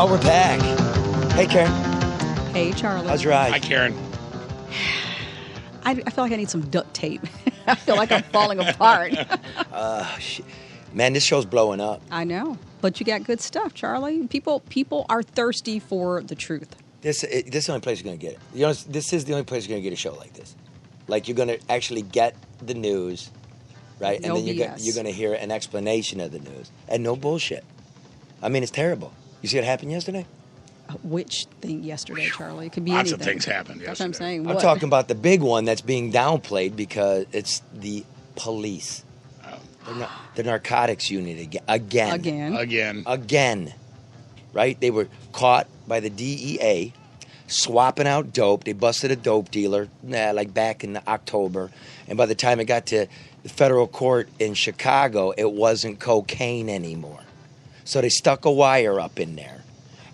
Oh, we're back. Hey, Karen. Hey, Charlie. How's your eye? Hi, Karen. I feel like I need some duct tape. I feel like I'm falling apart. Shit. Man, this show's blowing up. I know. But you got good stuff, Charlie. People are thirsty for the truth. This is the only place you're going to get it. You know, this is the only place you're going to get a show like this. Like, you're going to actually get the news, right? No and then BS. you're going to hear an explanation of the news. And no bullshit. I mean, it's terrible. You see what happened yesterday? Which thing yesterday, Charlie? It could be Lots anything. of things happened That's what I'm yesterday. saying. I'm What? talking about the big one that's being downplayed because it's the police. The narcotics unit again. Right? They were caught by the DEA swapping out dope. They busted a dope dealer like back in October. And by the time it got to the federal court in Chicago, it wasn't cocaine anymore. So they stuck a wire up in there.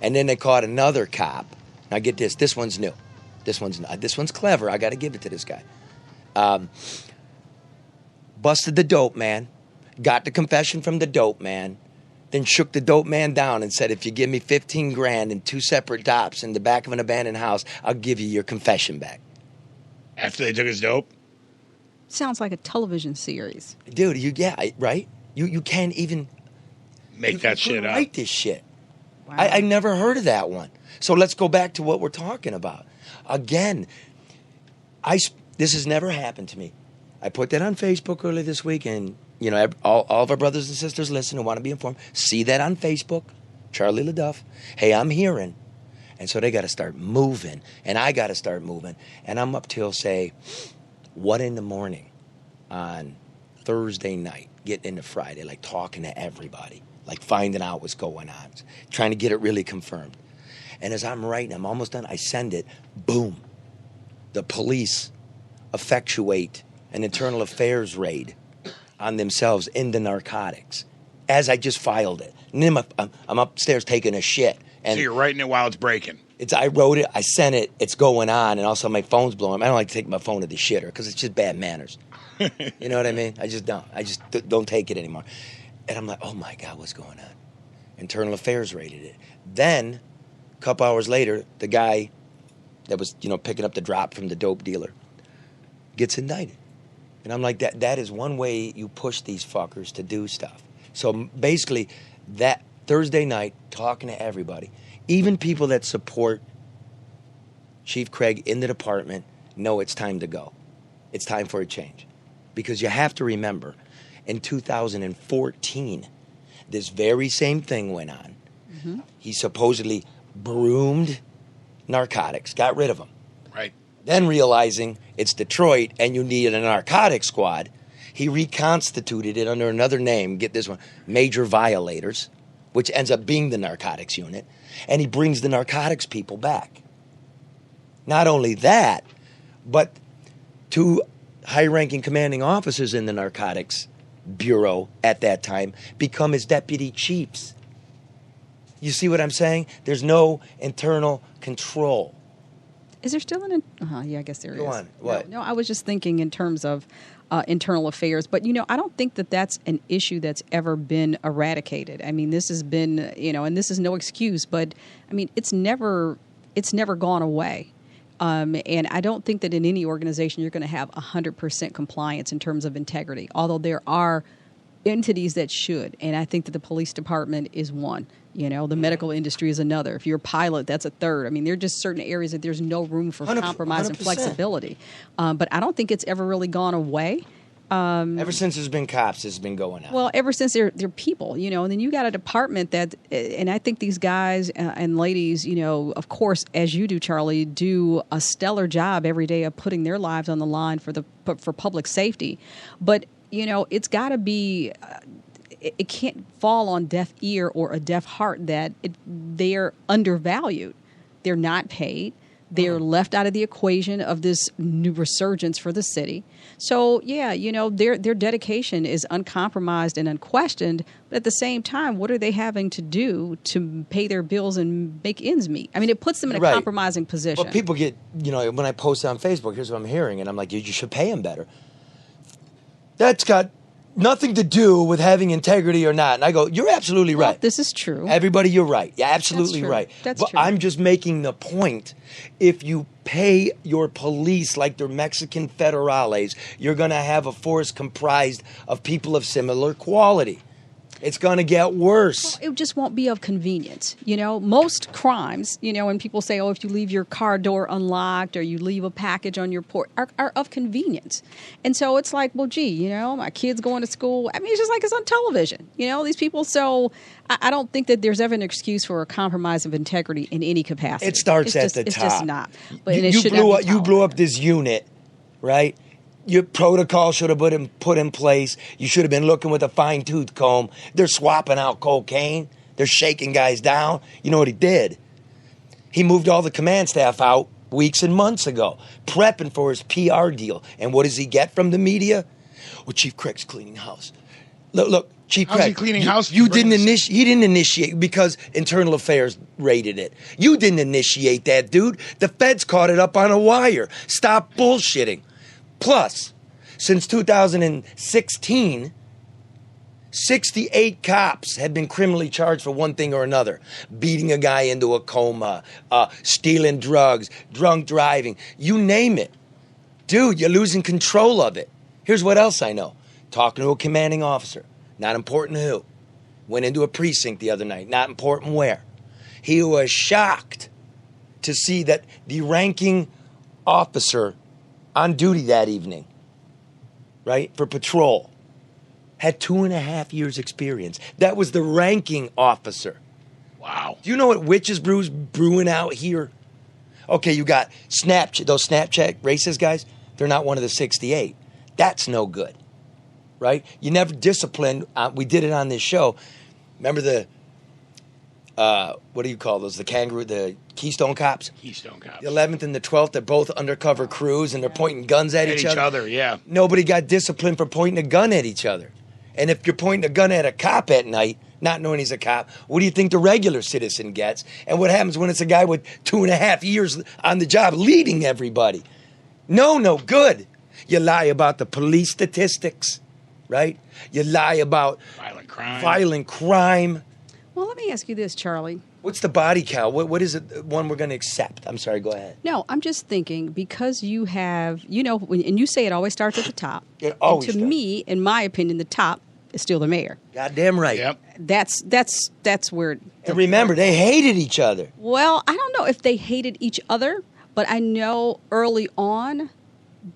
And then they caught another cop. Now get this. This one's new. This one's clever. I got to give it to this guy. Busted the dope man. Got the confession from the dope man. Then shook the dope man down and said, if you give me 15 grand and 2 separate dops in the back of an abandoned house, I'll give you your confession back. After they took his dope? Sounds like a television series. Dude, right? You can't even Make that shit up. write this shit. Wow. I never heard of that one. So let's go back to what we're talking about. Again, this has never happened to me. I put that on Facebook earlier this week, and you know, all of our brothers and sisters listen and want to be informed. See that on Facebook, Charlie LeDuff. Hey, I'm hearing. And so they got to start moving, and I got to start moving. And I'm up till, say, 1 a.m. on Thursday night, getting into Friday, like talking to everybody, like finding out what's going on, trying to get it really confirmed. And as I'm writing, I'm almost done, I send it, boom. The police effectuate an internal affairs raid on themselves in the narcotics as I just filed it. And then I'm upstairs taking a shit. And So you're writing it while it's breaking. I wrote it, I sent it, it's going on, and also my phone's blowing. I don't like to take my phone to the shitter because it's just bad manners. You know what I mean? I just don't take it anymore. And I'm like, oh my God, what's going on? Internal Affairs raided it. Then, a couple hours later, the guy that was, picking up the drop from the dope dealer gets indicted. And I'm like, that is one way you push these fuckers to do stuff. So basically, that Thursday night, talking to everybody, even people that support Chief Craig in the department know it's time to go. It's time for a change. Because you have to remember, in 2014, this very same thing went on. Mm-hmm. He supposedly broomed narcotics, got rid of them. Right. Then realizing it's Detroit and you need a narcotics squad, he reconstituted it under another name, get this one, Major Violators, which ends up being the narcotics unit, and he brings the narcotics people back. Not only that, but 2 high-ranking commanding officers in the narcotics bureau at that time become his deputy chiefs. You see what I'm saying? There's no internal control. Is there still an... yeah, I guess there is. Go on. What? No, I was just thinking in terms of internal affairs. But, I don't think that that's an issue that's ever been eradicated. I mean, this has been, and this is no excuse, but, I mean, it's never gone away. And I don't think that in any organization you're going to have 100% compliance in terms of integrity, although there are entities that should. And I think that the police department is one. The medical industry is another. If you're a pilot, that's a third. I mean, there are just certain areas that there's no room for compromise 100%. And flexibility. But I don't think it's ever really gone away. Ever since there's been cops, it's been going on. Well, ever since they're people, and then you got a department that, and I think these guys and ladies, of course, as you do, Charlie, do a stellar job every day of putting their lives on the line for public safety. But, it's got to be... It can't fall on deaf ear or a deaf heart that they're undervalued. They're not paid. They're left out of the equation of this new resurgence for the city. So, yeah, their dedication is uncompromised and unquestioned. But at the same time, what are they having to do to pay their bills and make ends meet? I mean, it puts them in a compromising position. Well, people get, when I post on Facebook, here's what I'm hearing, and I'm like, you should pay them better. That's got nothing to do with having integrity or not. And I go, you're absolutely right. This is true. Everybody, you're right. You're absolutely That's true. right. That's but true. I'm just making the point. If you pay your police like they're Mexican federales, you're going to have a force comprised of people of similar quality. It's going to get worse. It just won't be of convenience. Most crimes, when people say, oh, if you leave your car door unlocked or you leave a package on your porch, are of convenience. And so it's like, well, gee, my kid's going to school. I mean, it's just like it's on television, these people. So I don't think that there's ever an excuse for a compromise of integrity in any capacity. It starts at the top. It's just not. But you blew up this unit, right? Your protocol should have been put in place. You should have been looking with a fine-tooth comb. They're swapping out cocaine. They're shaking guys down. You know what he did? He moved all the command staff out weeks and months ago, prepping for his PR deal. And what does he get from the media? Well, Chief Craig's cleaning house. Look, Chief Craig. How's he cleaning house? He didn't initiate because Internal Affairs raided it. You didn't initiate that, dude. The feds caught it up on a wire. Stop bullshitting. Plus, since 2016, 68 cops have been criminally charged for one thing or another. Beating a guy into a coma, stealing drugs, drunk driving, you name it. Dude, you're losing control of it. Here's what else I know. Talking to a commanding officer, not important who. Went into a precinct the other night, not important where. He was shocked to see that the ranking officer on duty that evening, right, for patrol, had 2.5 years experience. That was the ranking officer. Wow. Do you know what witches brew's brewing out here? Okay, you got those Snapchat racist guys, they're not one of the 68. That's no good, right? You never disciplined. We did it on this show. Remember the, what do you call those? The Keystone Cops? Keystone Cops. The 11th and the 12th, they're both undercover crews, and they're pointing guns at each other. Yeah. Nobody got disciplined for pointing a gun at each other. And if you're pointing a gun at a cop at night, not knowing he's a cop, what do you think the regular citizen gets? And what happens when it's a guy with 2.5 years on the job leading everybody? No good. You lie about the police statistics, right? You lie about violent crime. Well, let me ask you this, Charlie. What's the body count? What is it, one we're going to accept? I'm sorry, go ahead. No, I'm just thinking, because you have, and you say it always starts at the top. It always and to me, in my opinion, the top is still the mayor. Goddamn right. Yep. That's where. And remember, they hated each other. Well, I don't know if they hated each other, but I know early on,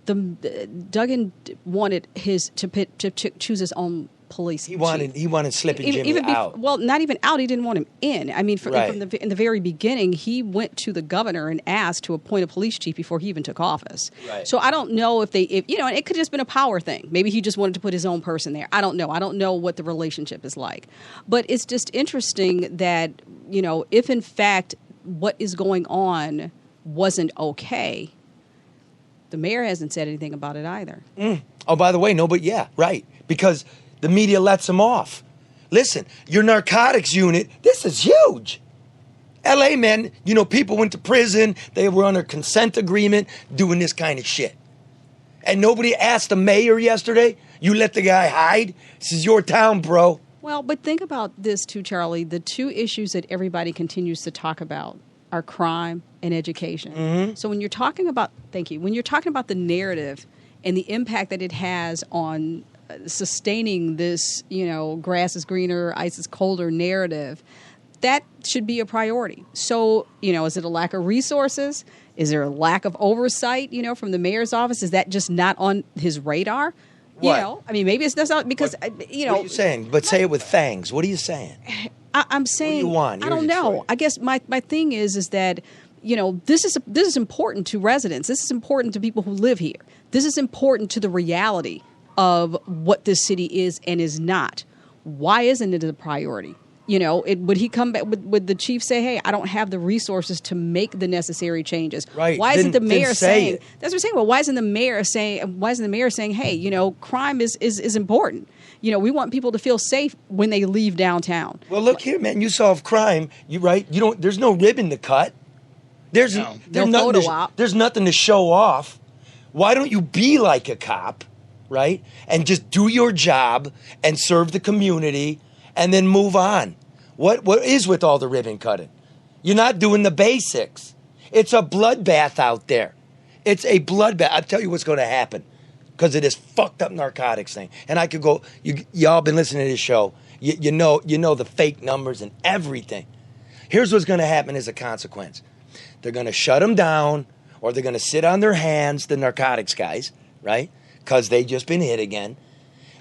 Duggan wanted to choose his own police. He wanted Slippin' Jimmy out. Well, not even out. He didn't want him in. I mean, Right. in the very beginning, he went to the governor and asked to appoint a police chief before he even took office. Right. So I don't know if and it could have just been a power thing. Maybe he just wanted to put his own person there. I don't know. I don't know what the relationship is like. But it's just interesting that, if in fact what is going on wasn't okay, the mayor hasn't said anything about it either. Oh, by the way, no, but yeah, right. Because the media lets them off. Listen, your narcotics unit, this is huge. L.A., man, people went to prison. They were under consent agreement doing this kind of shit. And nobody asked the mayor yesterday, you let the guy hide? This is your town, bro. Well, but think about this too, Charlie. The two issues that everybody continues to talk about are crime and education. Mm-hmm. So when you're talking about, when you're talking about the narrative and the impact that it has on sustaining this, grass is greener, ice is colder narrative, that should be a priority. So, is it a lack of resources? Is there a lack of oversight, from the mayor's office? Is that just not on his radar? What? Maybe it's not because, What are you saying? But say it with fangs. What are you saying? I'm saying, what do you want? I don't know. I guess my thing is that, this is important to residents. This is important to people who live here. This is important to the reality of what this city is and is not. Why isn't it a priority? Would he come back? Would the chief say, "Hey, I don't have the resources to make the necessary changes"? Right. Why isn't the mayor saying? It. That's what I'm saying. Well, why isn't the mayor saying, "Hey, crime is important. We want people to feel safe when they leave downtown." Well, look here, man. You solve crime. There's no ribbon to cut. There's no photo op. There's nothing to show off. Why don't you be like a cop? right? And just do your job and serve the community and then move on. What is with all the ribbon cutting? You're not doing the basics. It's a bloodbath out there. It's a bloodbath. I'll tell you what's going to happen because of this fucked up narcotics thing. And I could go, y'all been listening to this show. You know the fake numbers and everything. Here's what's going to happen as a consequence. They're going to shut them down or they're going to sit on their hands, the narcotics guys, right? Because they just been hit again.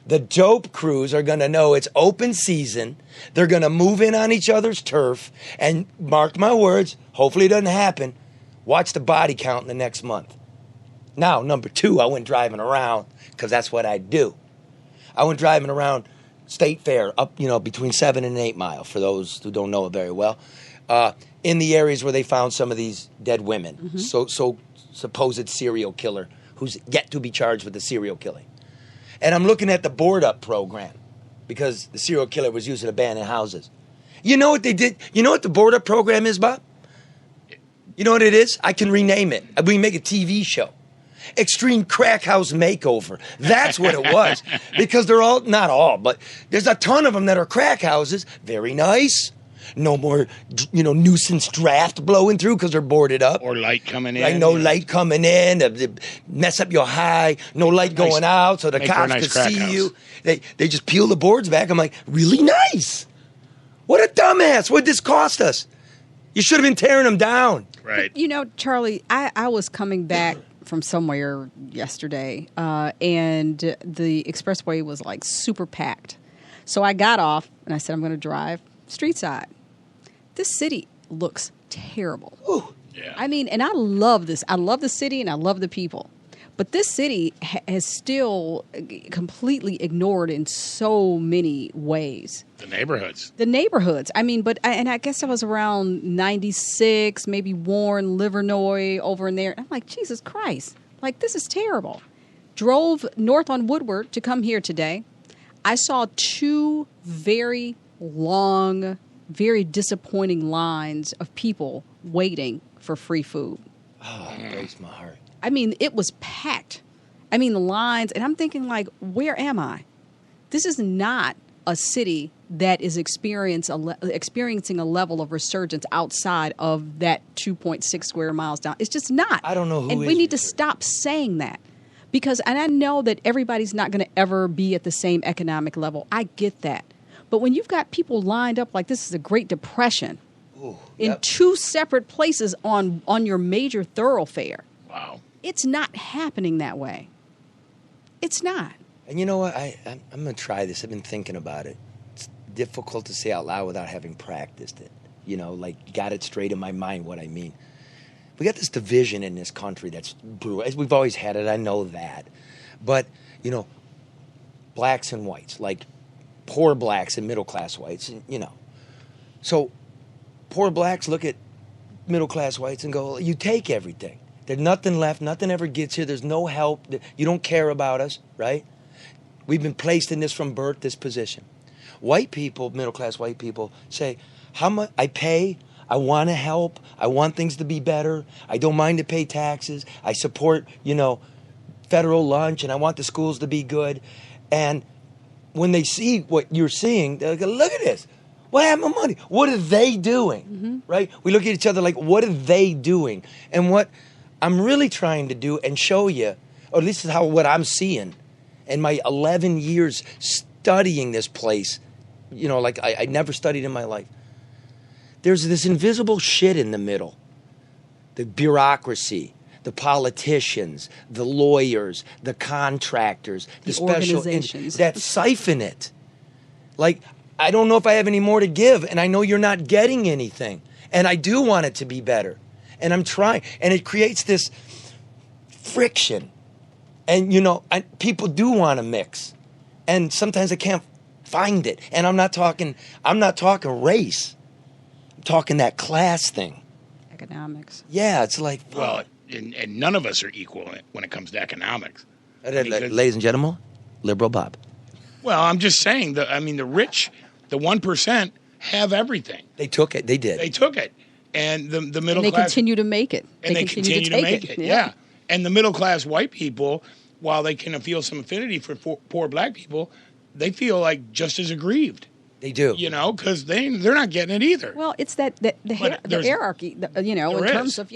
The dope crews are going to know it's open season. They're going to move in on each other's turf. And mark my words, hopefully it doesn't happen. Watch the body count in the next month. Now, number 2, I went driving around because that's what I do. I went driving around State Fair up, between 7 and 8 Mile, for those who don't know it very well, in the areas where they found some of these dead women. Mm-hmm. So supposed serial killer who's yet to be charged with the serial killing. And I'm looking at the board up program because the serial killer was using abandoned houses. You know what they did? You know what the board up program is, Bob? You know what it is? I can rename it. We make a TV show. Extreme Crack House Makeover. That's what it was. Because they're all, not all, but there's a ton of them that are crack houses. Very nice. No more, nuisance draft blowing through because they're boarded up. Or light coming in. Like no light coming in, mess up your high, no light going out so the cops can see you. They just peel the boards back. I'm like, really nice. What a dumbass. What'd this cost us? You should have been tearing them down. Right. But, Charlie, I was coming back from somewhere yesterday, and the expressway was like super packed. So I got off and I said, I'm going to drive street side. This city looks terrible. Ooh. Yeah. I mean, and I love this. I love the city and I love the people. But this city has still completely ignored in so many ways. The neighborhoods. I mean, and I guess I was around 96, maybe Warren, Livernois, over in there. I'm like, Jesus Christ. Like, this is terrible. Drove north on Woodward to come here today. I saw 2 very long, very disappointing lines of people waiting for free food. Oh, it breaks my heart. I mean, it was packed. I mean, the lines, and I'm thinking, like, where am I? This is not a city that is experiencing a level of resurgence outside of that 2.6 square miles down. It's just not. I don't know who and is we need to resurgent. stop saying that. Because, and I know that everybody's not going to ever be at the same economic level. I get that. But when you've got people lined up like this is a Great Depression in 2 separate places on your major thoroughfare. Wow. It's not happening that way. It's not. And you know what? I'm going to try this. I've been thinking about it. It's difficult to say out loud without having practiced it. Got it straight in my mind what I mean. We got this division in this country that's brutal. We've always had it. I know that. But, blacks and whites, like poor blacks and middle-class whites, So poor blacks look at middle-class whites and go, you take everything. There's nothing left. Nothing ever gets here. There's no help. You don't care about us, right? We've been placed in this from birth, this position. White people, middle-class white people, say, how much I pay, I want to help, I want things to be better, I don't mind to pay taxes, I support, federal lunch, and I want the schools to be good. And when they see what you're seeing, they're like, look at this. What happened to money? What are they doing? Mm-hmm. Right? We look at each other like, what are they doing? And what I'm really trying to do and show you, or at least what I'm seeing in my 11 years studying this place, like I never studied in my life. There's this invisible shit in the middle. The bureaucracy, the politicians, the lawyers, the contractors, the special organizations that siphon it. Like, I don't know if I have any more to give, and I know you're not getting anything. And I do want it to be better. And I'm trying. And it creates this friction. And, people do want to mix. And sometimes I can't find it. And I'm not talking race. I'm talking that class thing. Economics. Yeah, it's like... Well, and none of us are equal when it comes to economics. Ladies and gentlemen, Liberal Bob. Well, I'm just saying, the rich, the 1%, have everything. They took it. They did. They took it. And the middle and they class... continue to make it. And they continue to make it, yeah. And the middle class white people while they can feel some affinity for poor black people, they feel like just as aggrieved. They do. You know, because they're not getting it either. Well, it's the hierarchy, in terms of,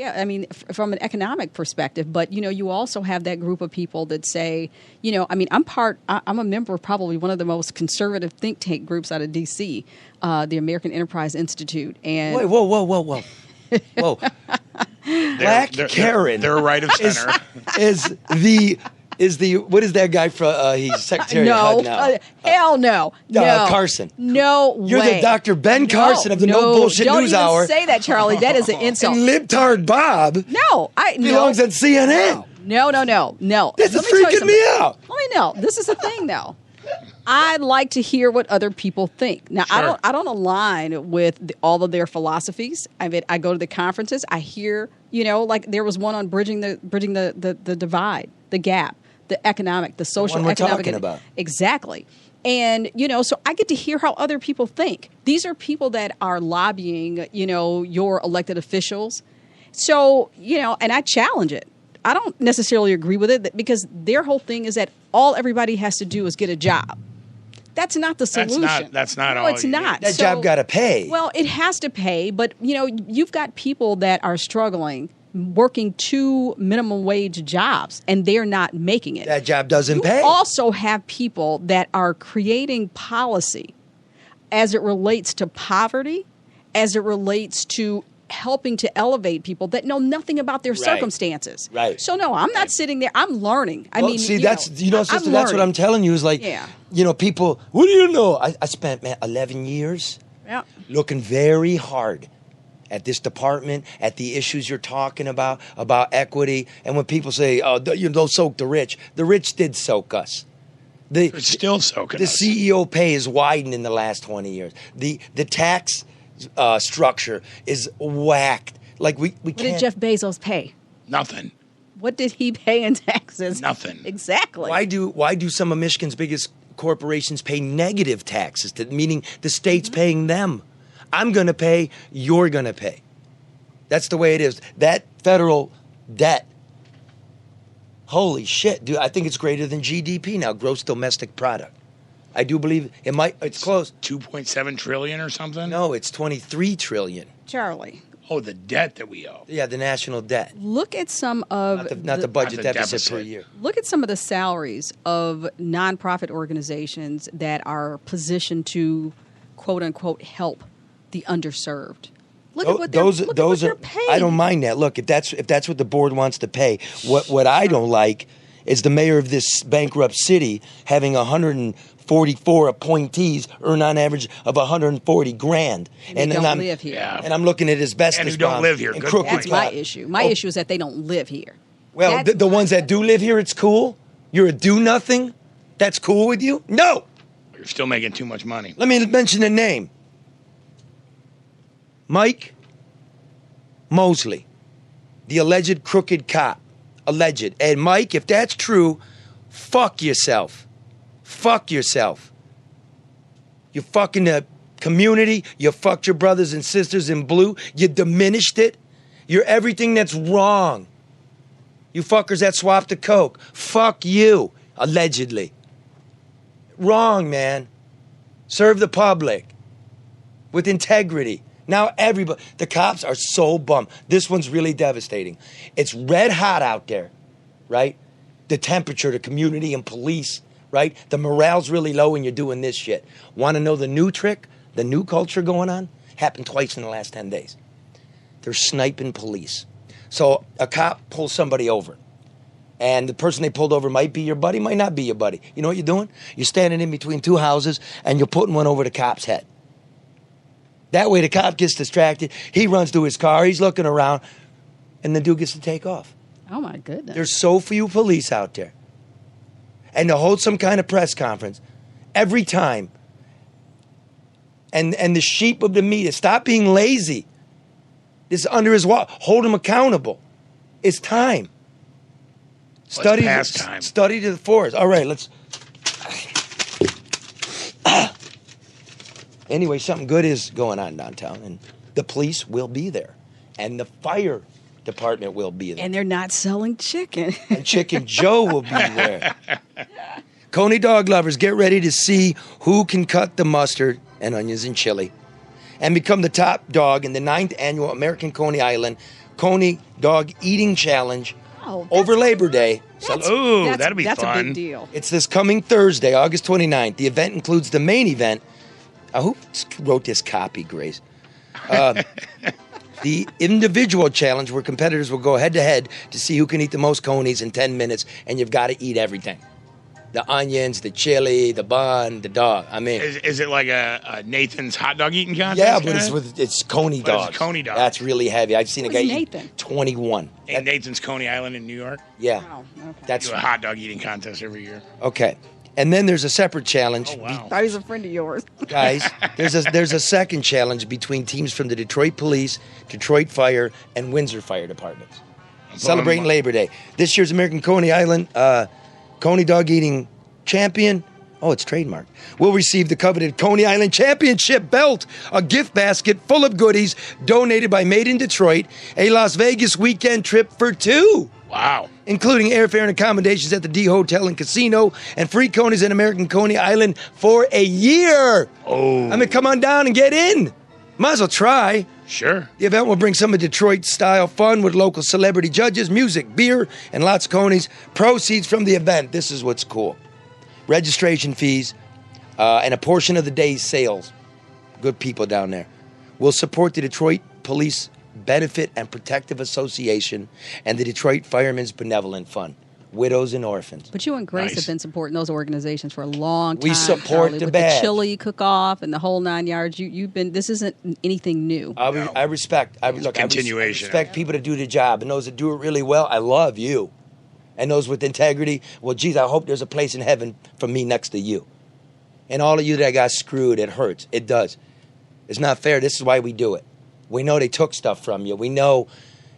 from an economic perspective. But, you also have that group of people that say, I'm a member of probably one of the most conservative think tank groups out of D.C., the American Enterprise Institute. And Wait, whoa. Whoa. Black Karen. They're right of center. Is the what is that guy from? He's Secretary of HUD now. Hell no. Carson. No way. You're the Dr. Ben Carson of the No Bullshit News Hour. Don't even say that, Charlie. That is an insult. And Libtard Bob. Belongs on CNN. No. This is freaking me out. This is the thing, though. I like to hear what other people think. Now, Sure. I don't align with all of their philosophies. I mean, I go to the conferences. I hear, like there was one on bridging the divide, the gap, the economic, the social, the one we're economic. talking about. Exactly. And, so I get to hear how other people think. These are people that are lobbying, your elected officials. So, and I challenge it. I don't necessarily agree with it because their whole thing is that all everybody has to do is get a job. That's not the solution. That's not no, all. It's not. That job got to pay. Well, it has to pay, but you've got people that are struggling, working 2 minimum wage jobs, and they're not making it. That job doesn't pay. You also have people that are creating policy as it relates to poverty, as it relates to helping to elevate people that know nothing about their circumstances. Right. So no, I'm not sitting there. I'm learning. Sister, that's what I'm telling you is like, Yeah. People, what do you know? I spent, 11 years looking very hard at this department, at the issues you're talking about equity. And when people say, don't soak the rich did soak us. It's still soaking us. The CEO pay is widened in the last 20 years. The tax structure is whacked. Like we can't. What did Jeff Bezos pay? Nothing. What did he pay in taxes? Nothing. Exactly. Why do some of Michigan's biggest corporations pay negative taxes? Meaning the state's paying them. I'm going to pay. You're going to pay. That's the way it is. That federal debt. Holy shit, dude! I think it's greater than GDP now, gross domestic product. I do believe it might. It's close. 2.7 trillion or something? No, it's 23 trillion. Charlie. Oh, the debt that we owe. Yeah, the national debt. Look at some of not the budget not the deficit per year. Look at some of the salaries of nonprofit organizations that are positioned to, quote unquote, help the underserved. Look at what they're paying. I don't mind that. Look, if that's what the board wants to pay, what I don't like is the mayor of this bankrupt city having 144 appointees earn on average of $140,000, and don't live here. Yeah. And I'm looking at asbestos and who don't live here. Good point. That's my issue. My issue is that they don't live here. Well, the ones that do live here, it's cool. You're a do-nothing. That's cool with you? No. You're still making too much money. Let me mention a name. Mike Mosley, the alleged crooked cop. Alleged. And Mike, if that's true, fuck yourself. Fuck yourself. You fucking the community. You fucked your brothers and sisters in blue. You diminished it. You're everything that's wrong. You fuckers that swapped the coke. Fuck you. Allegedly. Wrong, man. Serve the public. With integrity. Now everybody, the cops are so bummed. This one's really devastating. It's red hot out there, right? The temperature, the community and police, right? The morale's really low and you're doing this shit. Want to know the new trick? The new culture going on? Happened twice in the last 10 days. They're sniping police. So a cop pulls somebody over. And the person they pulled over might be your buddy, might not be your buddy. You know what you're doing? You're standing in between two houses and you're putting one over the cop's head. That way the cop gets distracted. He runs to his car. He's looking around. And the dude gets to take off. Oh, my goodness. There's so few police out there. And to hold some kind of press conference every time. And the sheep of the media, stop being lazy. This is under his wall. Hold him accountable. It's time. Study to the forest. All right, let's... Anyway, something good is going on downtown, and the police will be there. And the fire department will be there. And they're not selling chicken. And Chicken Joe will be there. Coney dog lovers, get ready to see who can cut the mustard and onions and chili and become the top dog in the 9th annual American Coney Island Coney Dog Eating Challenge over Labor Day. That'll be that's fun. That's a big deal. It's this coming Thursday, August 29th. The event includes the main event. Who wrote this copy, Grace? The individual challenge where competitors will go head-to-head to see who can eat the most conies in 10 minutes, and you've got to eat everything. The onions, the chili, the bun, the dog. I mean... Is it like a Nathan's hot dog eating contest? Yeah, but it's Coney dogs. It's Coney dogs. That's really heavy. I've seen a guy Nathan? eat 21. In Nathan's Coney Island in New York? Yeah. Wow, okay. That's Do a hot dog eating contest every year. okay. And then there's a separate challenge. Oh, wow. I was a friend of yours. Guys, there's a second challenge between teams from the Detroit Police, Detroit Fire, and Windsor Fire Departments. Celebrating Labor Day. This year's American Coney Island Coney Dog Eating Champion, it's trademarked, will receive the coveted Coney Island Championship belt, a gift basket full of goodies donated by Made in Detroit, a Las Vegas weekend trip for 2. Wow. Including airfare and accommodations at the D Hotel and Casino, and free conies in American Coney Island for a year. Oh. I mean, come on down and get in. Might as well try. Sure. The event will bring some of Detroit-style fun with local celebrity judges, music, beer, and lots of conies. Proceeds from the event, this is what's cool. Registration fees and a portion of the day's sales, good people down there, will support the Detroit Police Benefit and Protective Association and the Detroit Firemen's Benevolent Fund, Widows and Orphans. But you and Grace have been supporting those organizations for a long time. We support Charlie, the with badge. the chili cook-off and the whole 9 yards. You've been. This isn't anything new. I respect. I Continuation. respect people to do the job, and those that do it really well. I love you, and those with integrity. Well, geez, I hope there's a place in heaven for me next to you. And all of you that got screwed, it hurts. It does. It's not fair. This is why we do it. We know they took stuff from you. We know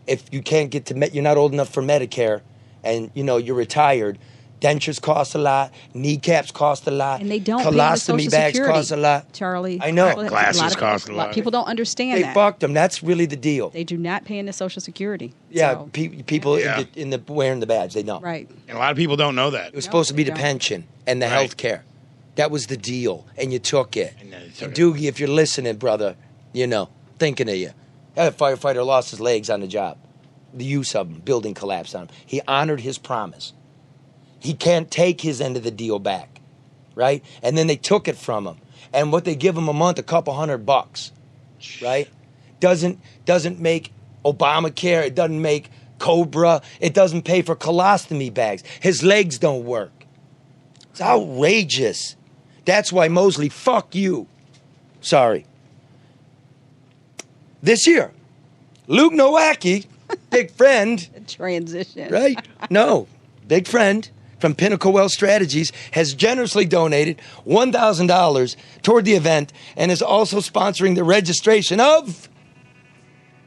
if you can't get to you're not old enough for Medicare, and you're retired. Dentures cost a lot. Kneecaps cost a lot. And they don't pay the colostomy Social bags Security, cost a lot. Charlie. I know. Glasses cost a lot. People don't understand They that. fucked them. That's really the deal. They do not pay into Social Security. Yeah, So, people in the wearing the badge, they don't. right. And a lot of people don't know that. It was supposed to be the they don't. pension and the Right. health care. That was the deal, and you took it. And then you took And it. Doogie, if you're listening, brother, thinking of you. That firefighter lost his legs on the job. The use of them, building collapsed on him. He honored his promise. He can't take his end of the deal back, right? And then they took it from him. And what they give him a month, a couple $100, right? Doesn't make Obamacare. It doesn't make Cobra. It doesn't pay for colostomy bags. His legs don't work. It's outrageous. That's why, Mosley, fuck you. Sorry. This year, Luke Nowacki, big friend, Transition. right? No, big friend from Pinnacle Wealth Strategies has generously donated $1,000 toward the event and is also sponsoring the registration of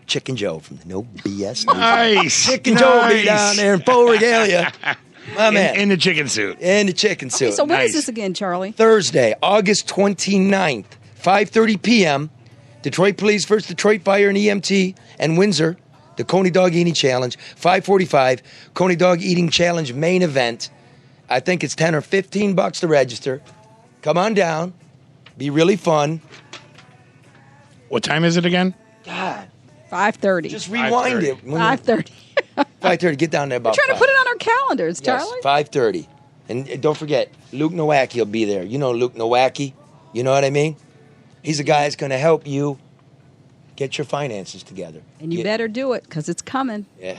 Chicken Joe from the No BS. Nice. Chicken Joe will be down there in full regalia. My man. In the chicken suit. In the chicken suit. Okay, so when is Nice. this again, Charlie? Thursday, August 29th, 5:30 p.m., Detroit Police versus Detroit Fire and EMT and Windsor, the Coney Dog Eating Challenge, 5:45, Coney Dog Eating Challenge main event. I think it's $10 or $15 to register. Come on down. Be really fun. What time is it again? God, 5:30. just rewind 5:30. it. 5:30. 5:30, get down there about Trying to 5. put it on our calendars, Yes, Charlie. 5:30. And don't forget, Luke Nowacki will be there. You know Luke Nowacki? You know what I mean? He's a guy that's going to help you get your finances together. And you better do it because it's coming. Yeah,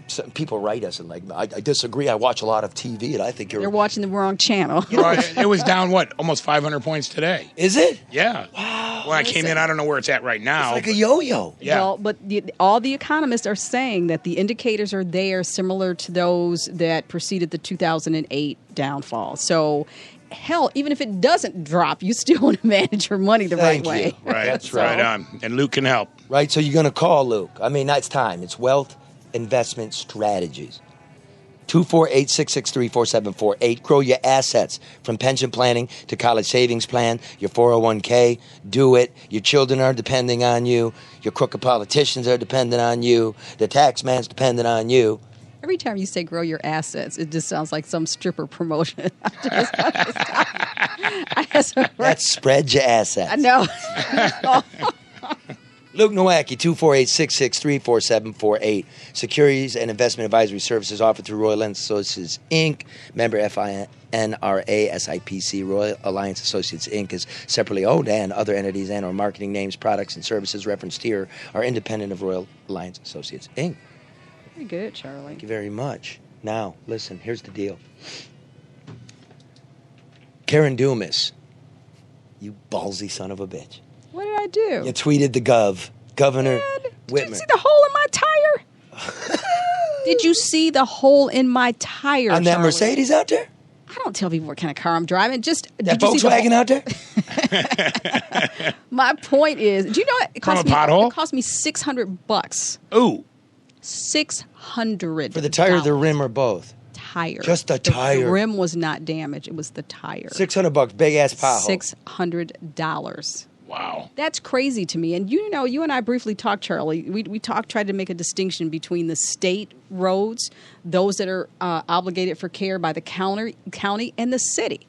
some people write us and I disagree. I watch a lot of TV and I think They're watching the wrong channel. It was down, almost 500 points today. Is it? Yeah. Wow. When I came in, I don't know where it's at right now. It's like a yo-yo. Yeah. Well, but all the economists are saying that the indicators are there similar to those that preceded the 2008 downfall. So, hell, even if it doesn't drop, you still want to manage your money the Thank right way. you. Right. That's right right. on. And Luke can help. Right, so you're going to call Luke. I mean, that's time. It's Wealth Investment Strategies. 248-663-4748. Grow your assets from pension planning to college savings plan, your 401k. Do it. Your children are depending on you. Your crooked politicians are dependent on you. The tax man's dependent on you. Every time you say grow your assets, it just sounds like some stripper promotion. That's spread your assets. I know. Luke Nowacki, 248-663-4748. Securities and investment advisory services offered through Royal Alliance Associates, Inc., member FINRA, SIPC. Royal Alliance Associates, Inc. is separately owned, and other entities and or marketing names, products, and services referenced here are independent of Royal Alliance Associates, Inc. Very good, Charlie. Thank you very much. Now, listen, here's the deal. Karen Dumas, you ballsy son of a bitch. What did I do? You tweeted the Governor Did Whitmer. you see the hole in my tire? Did you see the hole in my tire, On that Charlie? Mercedes out there? I don't tell people what kind of car I'm driving. Just That did you see the Volkswagen hole? out there? My point is, do you know it cost From a pothole? It cost me $600. Ooh. $600 For the tire, the rim, or both? Tire. Just the tire. The rim was not damaged. It was the tire. $600, big ass pothole. $600. Wow. That's crazy to me. And you know, you and I briefly talked, Charlie. We tried to make a distinction between the state roads, those that are obligated for care by the county, and the city.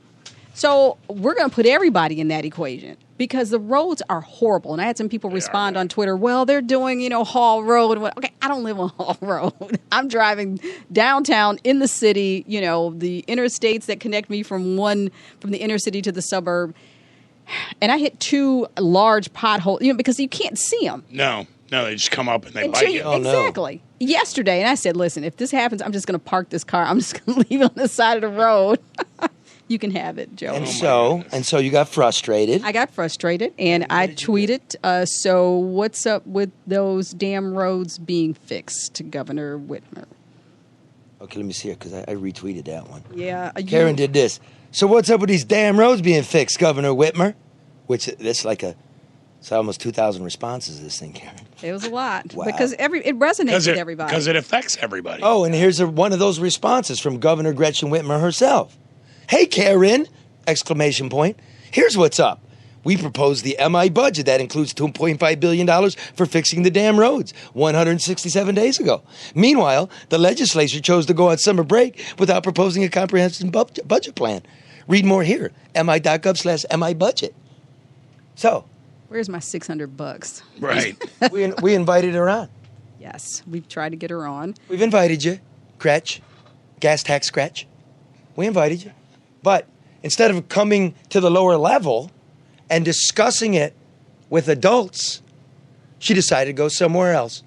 So we're going to put everybody in that equation because the roads are horrible. And I had some people respond on Twitter, well, they're doing, Hall Road. Okay, I don't live on Hall Road. I'm driving downtown in the city, the interstates that connect me from the inner city to the suburb. And I hit 2 large potholes, because you can't see them. No, they just come up and they bite you. Exactly. Yesterday, and I said, listen, if this happens, I'm just going to park this car. I'm just going to leave it on the side of the road. You can have it, Joe. And so you got frustrated. I got frustrated, and I tweeted, so what's up with those damn roads being fixed, Governor Whitmer? Okay, let me see here, because I retweeted that one. Yeah. Karen did this. So what's up with these damn roads being fixed, Governor Whitmer? Which, it's almost 2,000 responses to this thing, Karen. It was a lot. Wow. Because it resonates with everybody. Because it affects everybody. Oh, and here's one of those responses from Governor Gretchen Whitmer herself. Hey, Karen! ! Here's what's up. We proposed the MI budget that includes $2.5 billion for fixing the damn roads 167 days ago. Meanwhile, the legislature chose to go on summer break without proposing a comprehensive budget plan. Read more here, mi.gov/MI budget. So, where's my $600? Right. we invited her on. Yes, we've tried to get her on. We've invited you, Gretch, gas tax scratch. We invited you. But instead of coming to the lower level and discussing it with adults, she decided to go somewhere else.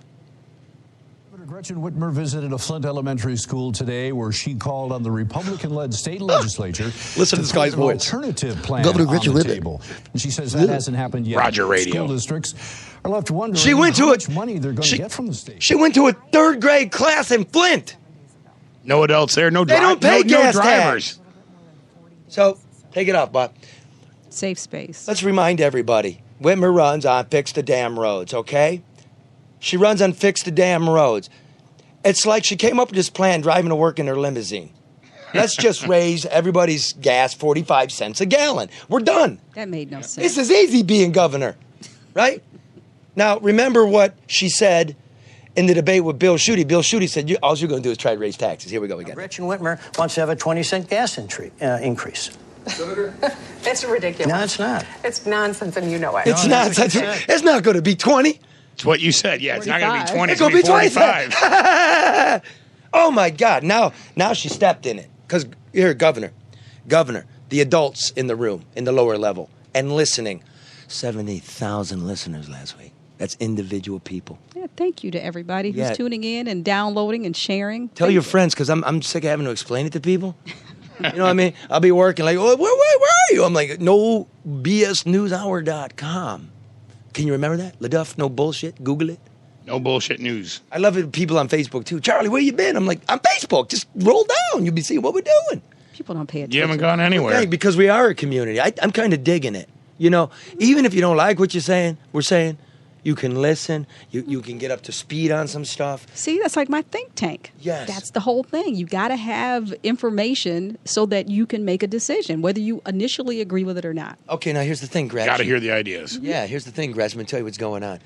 Gretchen Whitmer visited a Flint elementary school today where she called on the Republican-led state legislature Listen to this guy's put an voice. alternative plan Governor on Gretchen the Whitmer. table. And she says that hasn't happened yet. Roger Radio. School districts are left wondering She went to how it. much money they're going to get from the state. She went to a 3rd grade class in Flint. No adults there. No They don't pay no gas drivers. tax. So, take it off, Bob. Safe space. Let's remind everybody. Whitmer runs on Fix the Damn Roads, okay? She runs on Fix the Damn Roads. It's like she came up with this plan driving to work in her limousine. Let's just raise everybody's gas 45 cents a gallon. We're done. That made no sense. This is easy being governor, right? Now, remember what she said in the debate with Bill Schuette. Bill Schuette said, all you're going to do is try to raise taxes. Here we go again. Gretchen Whitmer wants to have a 20-cent gas increase. It's ridiculous. No, it's not. It's nonsense, and you know it. It's nonsense. It's not going to be 20. It's what you said. Yeah, it's not going to be 20. It's It's going going to to be be 45. Oh, my God. Now she stepped in it. Because, here, Governor, the adults in the room, in the lower level, and listening. 70,000 listeners last week. That's individual people. Yeah, thank you to everybody who's tuning in and downloading and sharing. Tell your friends, because I'm sick of having to explain it to people. You know what I mean? I'll be working like, oh, where are you? I'm like, nobsnewshour.com. Can you remember that? LeDuff, no bullshit. Google it. No bullshit news. I love it. People on Facebook, too. Charlie, where you been? I'm like, on Facebook. Just roll down. You'll be seeing what we're doing. People don't pay attention. You haven't gone anywhere. Right, because we are a community. I'm kind of digging it. Even if you don't like what we're saying, You can listen. You can get up to speed on some stuff. See, that's like my think tank. Yes. That's the whole thing. You got to have information so that you can make a decision, whether you initially agree with it or not. Okay, now here's the thing, Gretchen. Got to hear the ideas. Yeah, here's the thing, Gretchen. I'm going to tell you what's going on.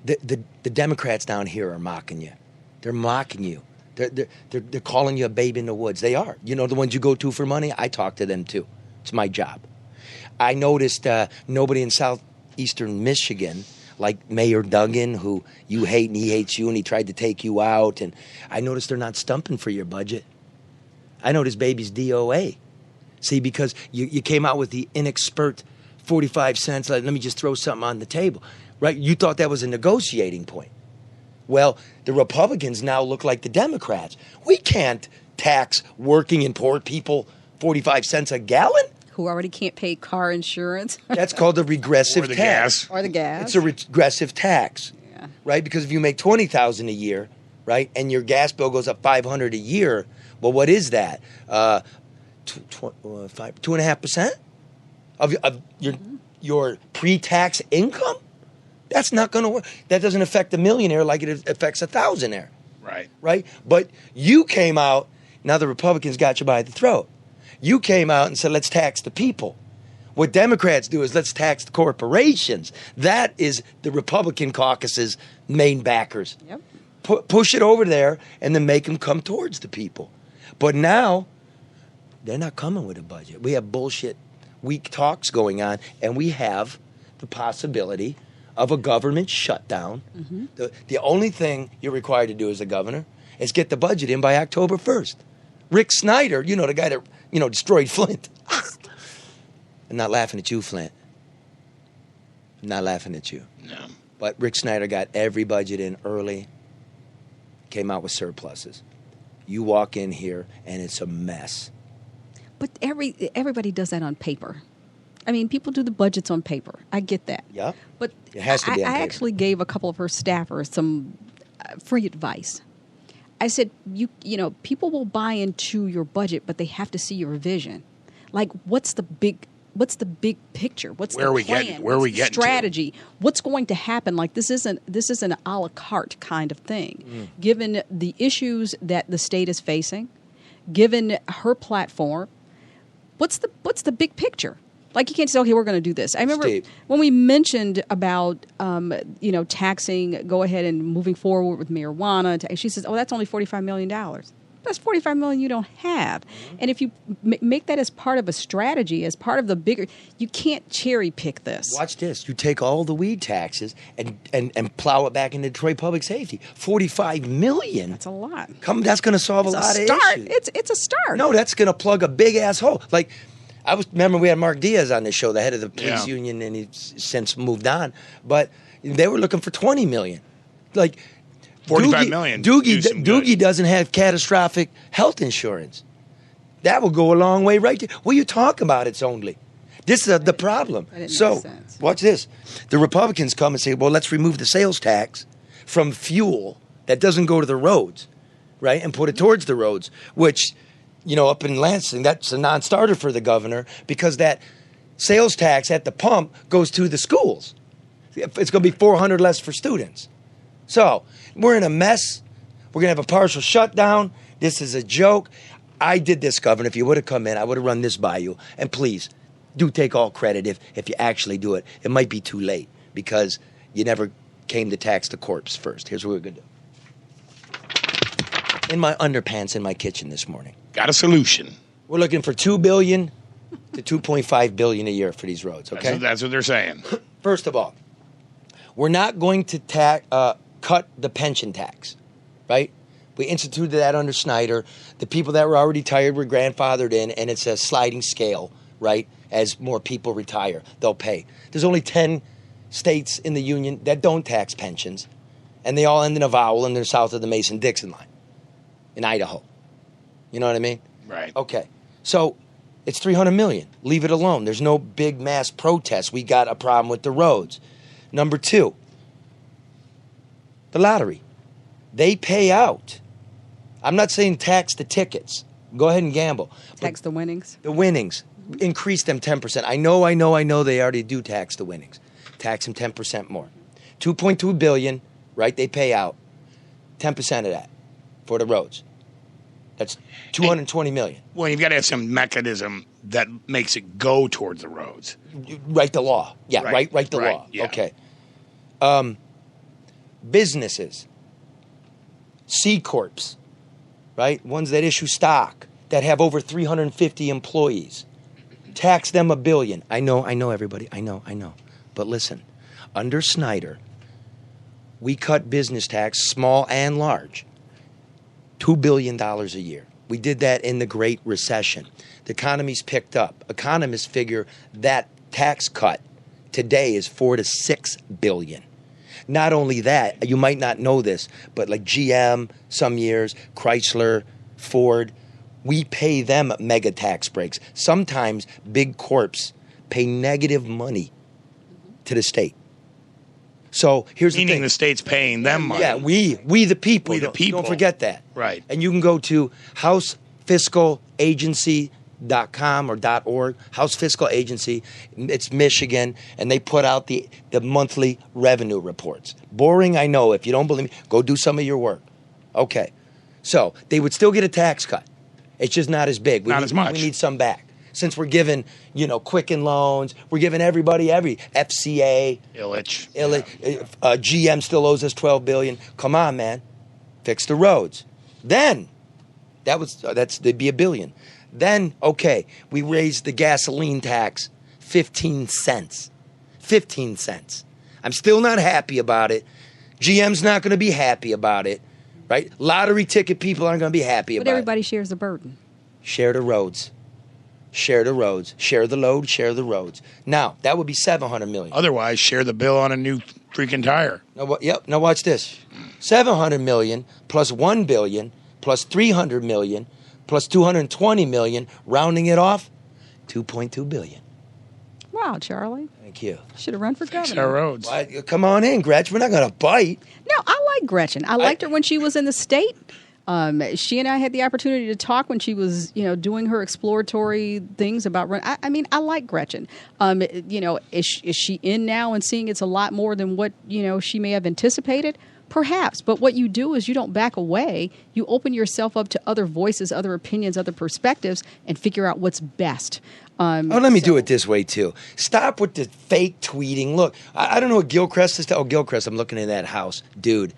The Democrats down here are mocking you. They're mocking you. They're calling you a babe in the woods. They are. You know, the ones you go to for money, I talk to them too. It's my job. I noticed nobody in southeastern Michigan, like Mayor Duggan, who you hate and he hates you and he tried to take you out. And I noticed they're not stumping for your budget. I noticed baby's DOA. See, because you came out with the inexpert 45 cents, let me just throw something on the table, right? You thought that was a negotiating point. Well, the Republicans now look like the Democrats. We can't tax working and poor people 45 cents a gallon. Who already can't pay car insurance. That's called a regressive Or the tax. gas. Or the gas. It's a regressive tax, Yeah. right? Because if you make $20,000 a year, right, and your gas bill goes up $500 a year, well, what is that? 2.5% of your pre-tax income? That's not going to work. That doesn't affect a millionaire like it affects a thousandaire. Right? But you came out, now the Republicans got you by the throat. You came out and said, let's tax the people. What Democrats do is let's tax the corporations. That is the Republican caucus's main backers. Yep. Push it over there and then make them come towards the people. But now, they're not coming with a budget. We have bullshit weak talks going on, and we have the possibility of a government shutdown. Mm-hmm. The only thing you're required to do as a governor is get the budget in by October 1st. Rick Snyder, you know, the guy that, destroyed Flint. I'm not laughing at you, Flint. I'm not laughing at you. No. But Rick Snyder got every budget in early, came out with surpluses. You walk in here, and it's a mess. But everybody does that on paper. I mean, people do the budgets on paper. I get that. Yeah. But it has to be on I paper. actually gave a couple of her staffers some free advice. I said, people will buy into your budget, but they have to see your vision. Like, what's the big picture? What's the plan? Where are we What's the getting strategy? What's going to happen? Like, this isn't a la carte kind of thing. Given the issues that the state is facing, given her platform, what's the big picture? Like, you can't say, okay, we're going to do this. I remember Steve. when we mentioned about, taxing, go ahead and moving forward with marijuana. She says, oh, that's only $45 million. That's $45 million you don't have. And if you make that as part of a strategy, as part of the bigger, you can't cherry pick this. Watch this. You take all the weed taxes and plow it back into Detroit Public Safety. $45 million. That's a lot. That's going to solve a lot of issues. It's a start. No, that's going to plug a big ass hole. Like, remember we had Mark Diaz on this show, the head of the police union, and he's since moved on. But they were looking for $20 million. Like, $45 million. Doogie doesn't have catastrophic health insurance. That will go a long way right there. What are you talking about? It's only. This is the problem. So, watch this. The Republicans come and say, well, let's remove the sales tax from fuel that doesn't go to the roads, right, and put it towards the roads, which, up in Lansing, that's a non-starter for the governor because that sales tax at the pump goes to the schools. It's going to be $400 less for students. So, we're in a mess. We're going to have a partial shutdown. This is a joke. I did this, Governor. If you would have come in, I would have run this by you. And please, do take all credit if you actually do it. It might be too late because you never came to tax the corpse first. Here's what we're going to do. In my underpants in my kitchen this morning. Got a solution. We're looking for $2 billion to $2.5 billion a year for these roads, okay? That's what they're saying. First of all, we're not going to cut the pension tax, right? We instituted that under Snyder. The people that were already retired were grandfathered in, and it's a sliding scale, right? As more people retire, they'll pay. There's only 10 states in the union that don't tax pensions, and they all end in a vowel, and they're south of the Mason-Dixon line in Idaho. You know what I mean? Right. Okay. So it's $300 million. Leave it alone. There's no big mass protest. We got a problem with the roads. Number two, the lottery. They pay out. I'm not saying tax the tickets. Go ahead and gamble. Tax the winnings. The winnings. Increase them 10%. I know they already do tax the winnings. Tax them 10% more. $2.2 billion, right? They pay out 10% of that for the roads. That's $220 million. Well, you've got to have some mechanism that makes it go towards the roads. Write the law. Yeah, Right. write the Right. law. Yeah. Okay. Businesses, C Corps, right? Ones that issue stock, that have over 350 employees. Tax them $1 billion. I know, everybody. I know. But listen, under Snyder, we cut business tax, small and large, $2 billion a year. We did that in the Great Recession. The economy's picked up. Economists figure that tax cut today is $4 to $6 billion. Not only that, you might not know this, but like GM, some years, Chrysler, Ford, we pay them mega tax breaks. Sometimes big corps pay negative money to the state. So here's the thing. Meaning the state's paying them money. Yeah, we the people. We the people. Don't forget that. Right. And you can go to housefiscalagency.com or .org, House Fiscal Agency. It's Michigan, and they put out the monthly revenue reports. Boring, I know. If you don't believe me, go do some of your work. Okay. So they would still get a tax cut. It's just not as big. Not as much. We need some back. Since we're giving, Quicken loans, we're giving everybody every FCA. Illich. GM still owes us $12 billion. Come on, man. Fix the roads. Then, they'd be $1 billion. Then, okay, we raised the gasoline tax 15 cents. 15 cents. I'm still not happy about it. GM's not going to be happy about it, right? Lottery ticket people aren't going to be happy about it. But everybody shares the burden. Share the roads. Share the roads. Share the load. Share the roads. Now, that would be $700 million. Otherwise, share the bill on a new freaking tire. Now watch this. $700 million plus $1 billion plus $300 million plus $220 million, rounding it off, $2.2 billion. Wow, Charlie. Thank you. Should have run for Fix governor. our roads. Why, come on in, Gretchen. We're not going to bite. No, I like Gretchen. I liked her when she was in the state. She and I had the opportunity to talk when she was, doing her exploratory things about run. I like Gretchen. Is she in now and seeing it's a lot more than what, she may have anticipated? Perhaps. But what you do is you don't back away. You open yourself up to other voices, other opinions, other perspectives, and figure out what's best. Let me do it this way, too. Stop with the fake tweeting. Look, I don't know what Gilchrist is. Oh, Gilchrist, I'm looking at that house. Dude,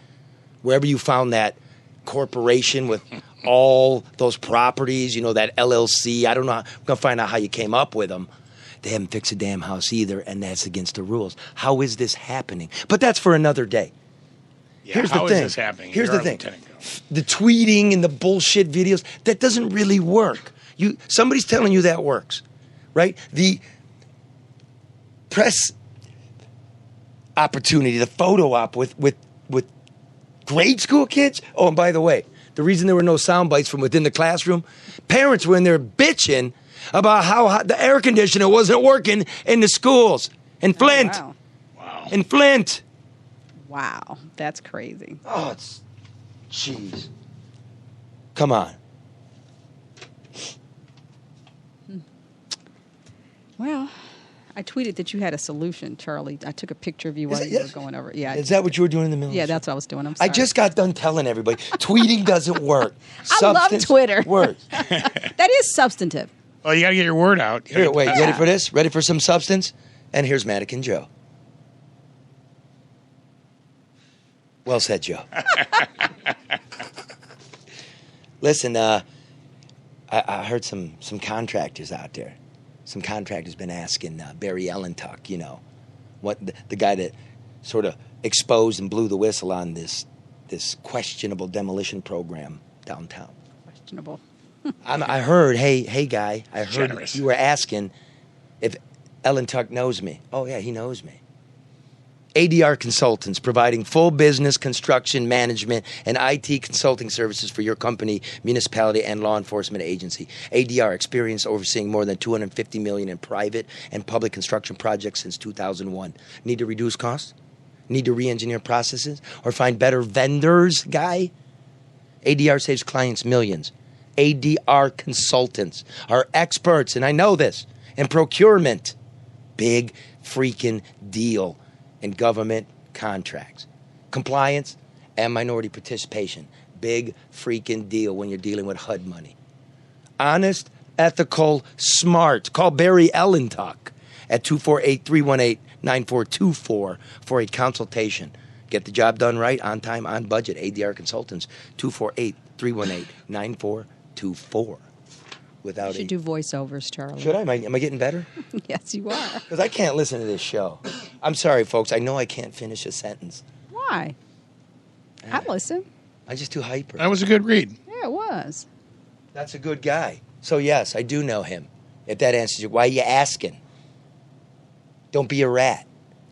wherever you found that corporation with all those properties, that LLC, I don't know. I'm going to find out how you came up with them. They haven't fixed a damn house either, and that's against the rules. How is this happening? But that's for another day. Yeah, Here's how the is thing. this happening? Here's You're the our thing. lieutenant governor. The tweeting and the bullshit videos, that doesn't really work. Somebody's telling you that works, right? The press opportunity, the photo op with grade school kids. Oh, and by the way, the reason there were no sound bites from within the classroom, parents were in there bitching about how hot the air conditioner wasn't working in the schools in Flint. Oh, wow. In Flint. Wow, that's crazy. Oh, jeez. Come on. Well, I tweeted that you had a solution, Charlie. I took a picture of you while you were going over. Yeah, Is that what you were doing in the middle? Yeah, of the that's what I was doing. I'm I sorry. just got done telling everybody tweeting doesn't work. I love Substance Twitter. works. That is substantive. Well, you got to get your word out. Here, wait, Yeah. ready for this? Ready for some substance? And here's Mannequin Joe. Well said, Joe. Listen, I heard some contractors out there. Some contractors been asking Barry Ellentuck, what the guy that sort of exposed and blew the whistle on this questionable demolition program downtown. Questionable. I heard, hey guy, I heard Generous. you were asking if Ellentuck knows me. Oh yeah, he knows me. ADR Consultants, providing full business, construction, management, and IT consulting services for your company, municipality, and law enforcement agency. ADR, experience overseeing more than $250 million in private and public construction projects since 2001. Need to reduce costs? Need to re-engineer processes? Or find better vendors, guy? ADR saves clients millions. ADR Consultants are experts, and I know this, in procurement. Big freaking deal in government, contracts. Compliance and minority participation. Big freaking deal when you're dealing with HUD money. Honest, ethical, smart. Call Barry Ellentuck at 248-318-9424 for a consultation. Get the job done right, on time, on budget. ADR Consultants, 248-318-9424. Without You should do voiceovers, Charlie. Should I? Am I getting better? Yes, you are. Because I can't listen to this show. I'm sorry, folks. I know I can't finish a sentence. Why? I listen. I'm just too hyper. That was a good read. Yeah, it was. That's a good guy. So, yes, I do know him. If that answers you, why are you asking? Don't be a rat.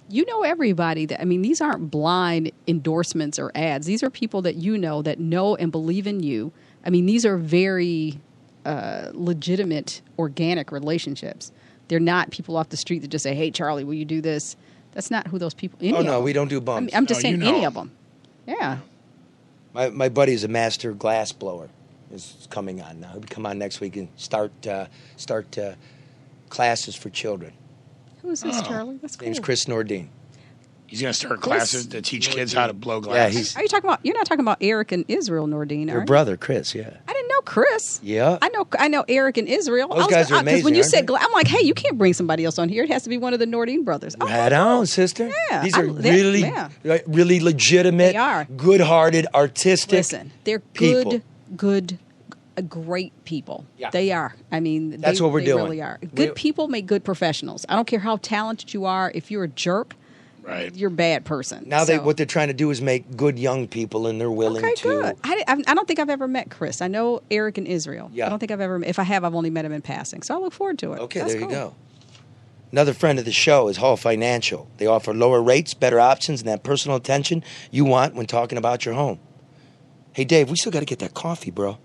You know everybody. These aren't blind endorsements or ads. These are people that you know that know and believe in you. These are very legitimate, organic relationships. They're not people off the street that just say, "Hey, Charlie, will you do this?" That's not who those people. We don't do bumps. I'm just saying any of them. Yeah. My buddy is a master glass blower. Is coming on now. He'll come on next week and start classes for children. Who is this, Charlie? That's cool. His name's Chris Nordine. He's going to start classes to teach kids how to blow glass. Yeah, Are you talking about? You're not talking about Eric and Israel Nordine, are your you? brother, Chris. Yeah. I didn't know Chris. Yeah. I know Eric and Israel. Those guys are amazing. When you aren't said they? I'm like, hey, you can't bring somebody else on here. It has to be one of the Nordine brothers. Right on, sister. Yeah, These are really legitimate, They are. good-hearted, artistic. Listen, they're people. good, great people. Yeah. They are. That's what we're they doing. Really are. Good people make good professionals. I don't care how talented you are. If you're a jerk, Right. you're a bad person. Now what they're trying to do is make good young people, and they're willing Okay, to. good. I don't think I've ever met Chris. I know Eric and Israel. Yeah. I don't think I've ever. If I have, I've only met him in passing. So I look forward to it. Okay, That's there you cool. go. Another friend of the show is Hall Financial. They offer lower rates, better options, and that personal attention you want when talking about your home. Hey, Dave, we still got to get that coffee, bro.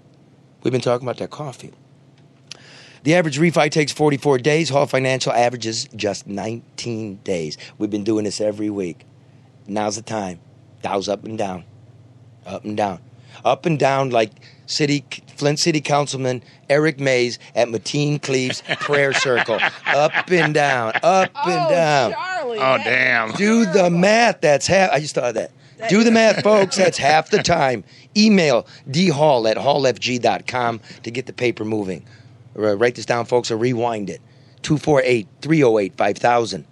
We've been talking about that coffee. The average refi takes 44 days. Hall Financial averages just 19 days. We've been doing this every week. Now's the time. Dow's up and down. Up and down. Up and down like Flint City Councilman Eric Mays at Mateen Cleave's prayer circle. Up and down. Up and down. Charlie, Oh, damn. Do the math. That's half. I just thought of that. Do the math, folks. That's half the time. Email dhall@hallfg.com to get the paper moving. Write this down, folks, or rewind it. 248-308-5000.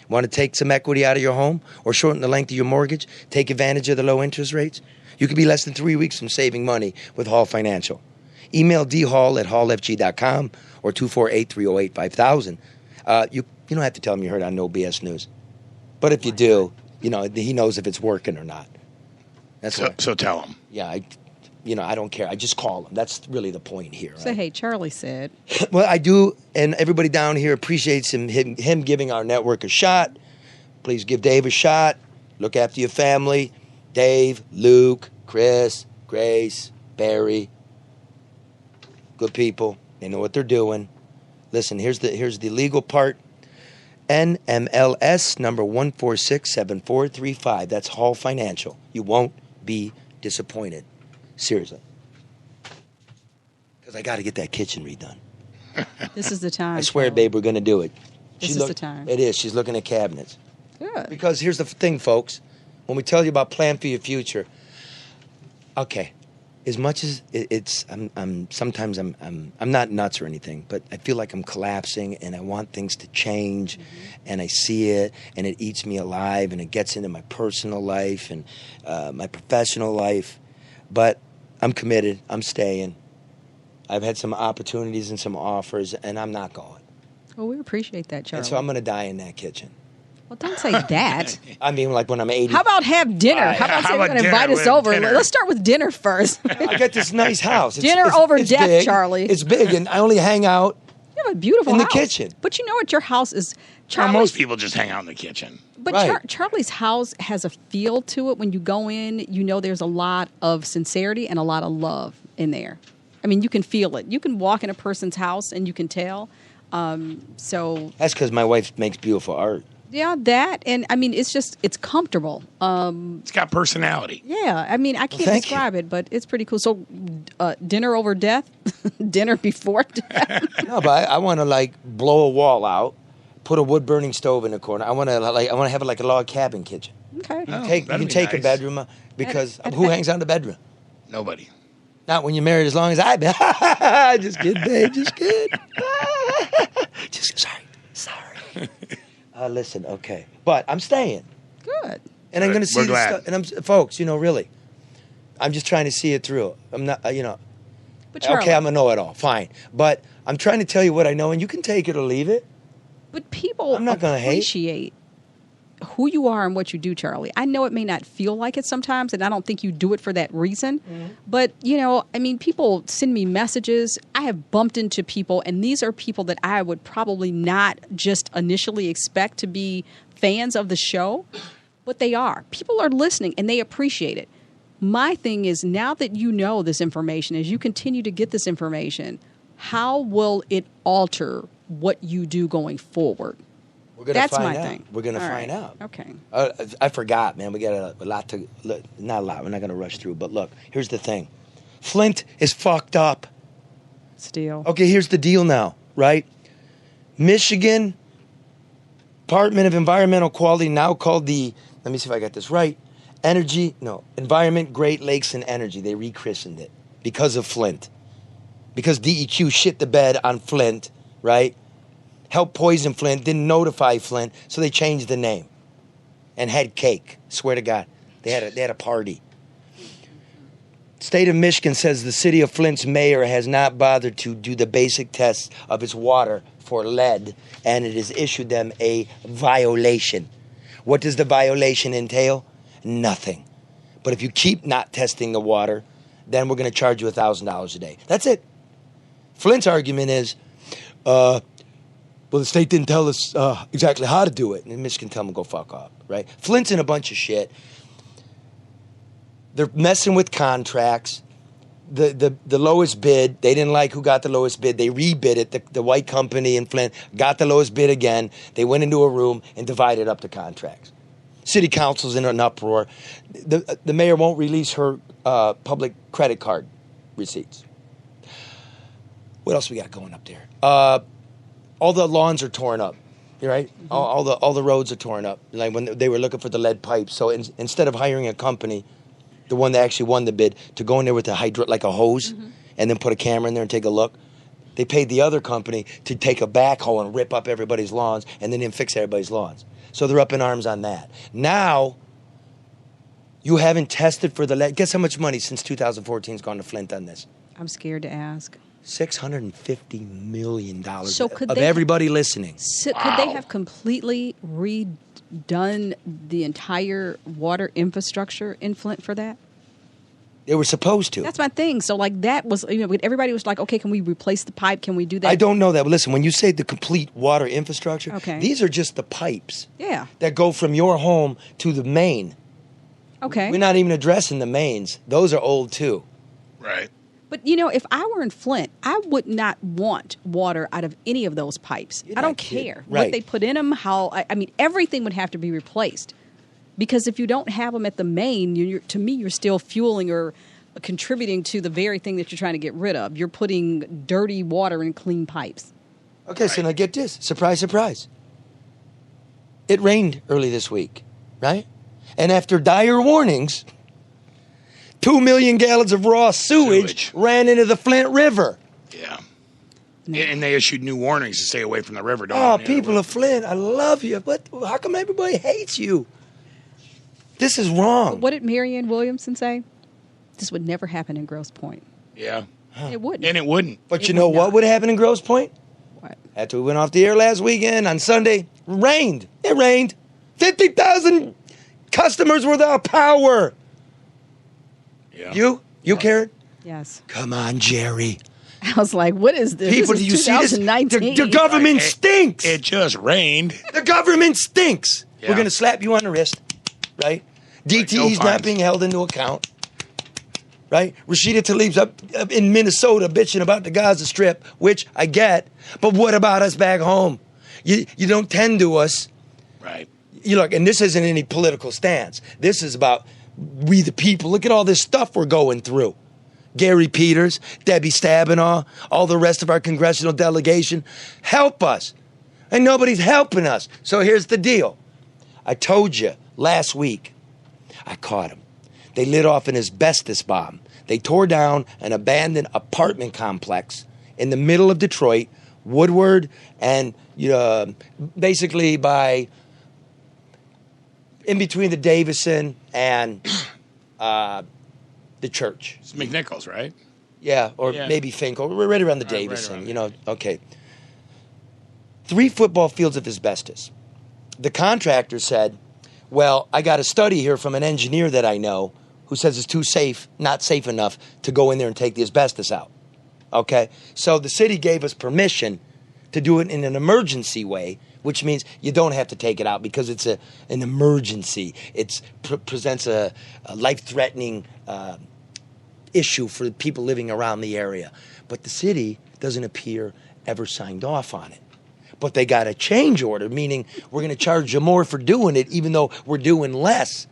Want to take some equity out of your home or shorten the length of your mortgage? Take advantage of the low interest rates? You could be less than 3 weeks from saving money with Hall Financial. Email dhall@hallfg.com or 248-308-5000. You don't have to tell him you heard on No BS News. But if you do, he knows if it's working or not. That's So tell him. Yeah, I don't care. I just call him. That's really the point here. Right? Say, hey, Charlie said. Well, I do, and everybody down here appreciates him giving our network a shot. Please give Dave a shot. Look after your family. Dave, Luke, Chris, Grace, Barry. Good people. They know what they're doing. Listen, here's the legal part. NMLS number 1467435. That's Hall Financial. You won't be disappointed. Seriously. Because I got to get that kitchen redone. This is the time. I swear, Charlie. babe, we're going to do it. This is the time. It is. She's looking at cabinets. Good. Because here's the thing, folks. When we tell you about plan for your future, okay, as much as I'm sometimes I'm not nuts or anything, but I feel like I'm collapsing and I want things to change, and I see it and it eats me alive and it gets into my personal life and my professional life, but I'm committed. I'm staying. I've had some opportunities and some offers, and I'm not going. Well, we appreciate that, Charlie. And so I'm going to die in that kitchen. Well, don't say that. I mean, like when I'm 80. How about have dinner? How about say you're going to invite us over? Dinner. Let's start with dinner first. I got this nice house. Dinner over death, big. Charlie. It's big, and I only hang out You have a beautiful in the house. kitchen. But you know what? Your house is... Well, most people just hang out in the kitchen. But Right. Charlie's house has a feel to it. When you go in, you know there's a lot of sincerity and a lot of love in there. I mean, you can feel it. You can walk in a person's house and you can tell. So That's because my wife makes beautiful art. yeah, that, and I mean, it's comfortable. It's got personality. Yeah, I mean, I can't thank describe it, but it's pretty cool. So, dinner over death, dinner before death. No, but I want to like blow a wall out, put a wood burning stove in the corner. I want to have it like a log cabin kitchen. Okay. Oh, You can that'd be take a nice. bedroom because who hangs out in the bedroom? Nobody. Not when you're married as long as I've been. Just kidding, babe. Just kidding. Just sorry. Listen, okay. But I'm staying. Good. And I'm going to see We're this glad. stuff. And folks, really, I'm just trying to see it through. I'm not, But Charlie, okay, I'm a know-it-all. Fine. But I'm trying to tell you what I know, and you can take it or leave it. but people I'm not gonna hate. appreciate who you are and what you do, Charlie. I know it may not feel like it sometimes, and I don't think you do it for that reason. Mm-hmm. But, people send me messages. I have bumped into people, and these are people that I would probably not just initially expect to be fans of the show, but they are. People are listening, and they appreciate it. My thing is, now that you know this information, as you continue to get this information, how will it alter what you do going forward? We're going to That's find my out. thing. We're going to All find right. out. Okay. I forgot, man. We got a lot to look. Not a lot. We're not going to rush through. But look, here's the thing. Flint is fucked up. Still. Okay, here's the deal now, right? Michigan Department of Environmental Quality, now called the, let me see if I got this right, Environment, Great Lakes and Energy. They rechristened it because of Flint. Because DEQ shit the bed on Flint, right? Helped poison Flint, didn't notify Flint, so they changed the name and had cake. Swear to God, they had a party. State of Michigan says the city of Flint's mayor has not bothered to do the basic tests of its water for lead, and it has issued them a violation. What does the violation entail? Nothing. But if you keep not testing the water, then we're going to charge you $1,000 a day. That's it. Flint's argument is, well, the state didn't tell us exactly how to do it. And Michigan tell them to go fuck off, right? Flint's in a bunch of shit. They're messing with contracts. The lowest bid, they didn't like who got the lowest bid. They rebid it. The white company in Flint got the lowest bid again. They went into a room and divided up the contracts. City council's in an uproar. The mayor won't release her public credit card receipts. What else we got going up there? All the lawns are torn up. You're right. Mm-hmm. All the roads are torn up. Like when they were looking for the lead pipes. So instead of hiring a company, the one that actually won the bid, to go in there with a hose, mm-hmm. and then put a camera in there and take a look, they paid the other company to take a backhoe and rip up everybody's lawns and then fix everybody's lawns. So they're up in arms on that. Now, you haven't tested for the lead. Guess how much money since 2014 has gone to Flint on this? I'm scared to ask. $650 million so of everybody listening. So wow. Could they have completely redone the entire water infrastructure in Flint for that? They were supposed to. That's my thing. So, that was, everybody was like, okay, can we replace the pipe? Can we do that? I don't know that. But listen, when you say the complete water infrastructure, okay. These are just the pipes. Yeah. That go from your home to the main. Okay. We're not even addressing the mains. Those are old, too. Right. But, if I were in Flint, I would not want water out of any of those pipes. I don't care what they put in them, everything would have to be replaced. Because if you don't have them at the main, to me, you're still fueling or contributing to the very thing that you're trying to get rid of. You're putting dirty water in clean pipes. Okay, right. So now get this. Surprise, surprise. It rained early this week, right? And after dire warnings, 2 million gallons of raw sewage ran into the Flint River. Yeah. And they issued new warnings to stay away from the river. People of Flint, I love you. But how come everybody hates you? This is wrong. But what did Marianne Williamson say? This would never happen in Grosse Pointe. Yeah. It wouldn't. And it wouldn't. But you know what would happen in Grosse Pointe? What? After we went off the air last weekend, on Sunday, rained. It rained. 50,000 customers without power. Yeah. You, Karen? Yes. Come on, Jerry. I was like, what is this? People, this is do you see this? 2019. The government stinks. It just rained. The government stinks. Yeah. We're going to slap you on the wrist, right? DTE's not being held into account, right? Rashida Tlaib's up in Minnesota bitching about the Gaza Strip, which I get. But what about us back home? You don't tend to us. Right. You look, and this isn't any political stance. This is about we the people. Look at all this stuff we're going through. Gary Peters, Debbie Stabenow, all the rest of our congressional delegation. Help us. And nobody's helping us. So here's the deal. I told you last week, I caught him. They lit off an asbestos bomb. They tore down an abandoned apartment complex in the middle of Detroit, Woodward, and basically in between the Davison and the church. It's McNichols, right? Yeah, or maybe Finkel. We're right around the Davison, right around okay. 3 football fields of asbestos. The contractor said, well, I got a study here from an engineer that I know who says it's not safe enough to go in there and take the asbestos out. Okay? So the city gave us permission to do it in an emergency way, which means you don't have to take it out because it's an emergency. It presents a life-threatening issue for the people living around the area. But the city doesn't appear ever signed off on it. But they got a change order, meaning we're going to charge you more for doing it, even though we're doing less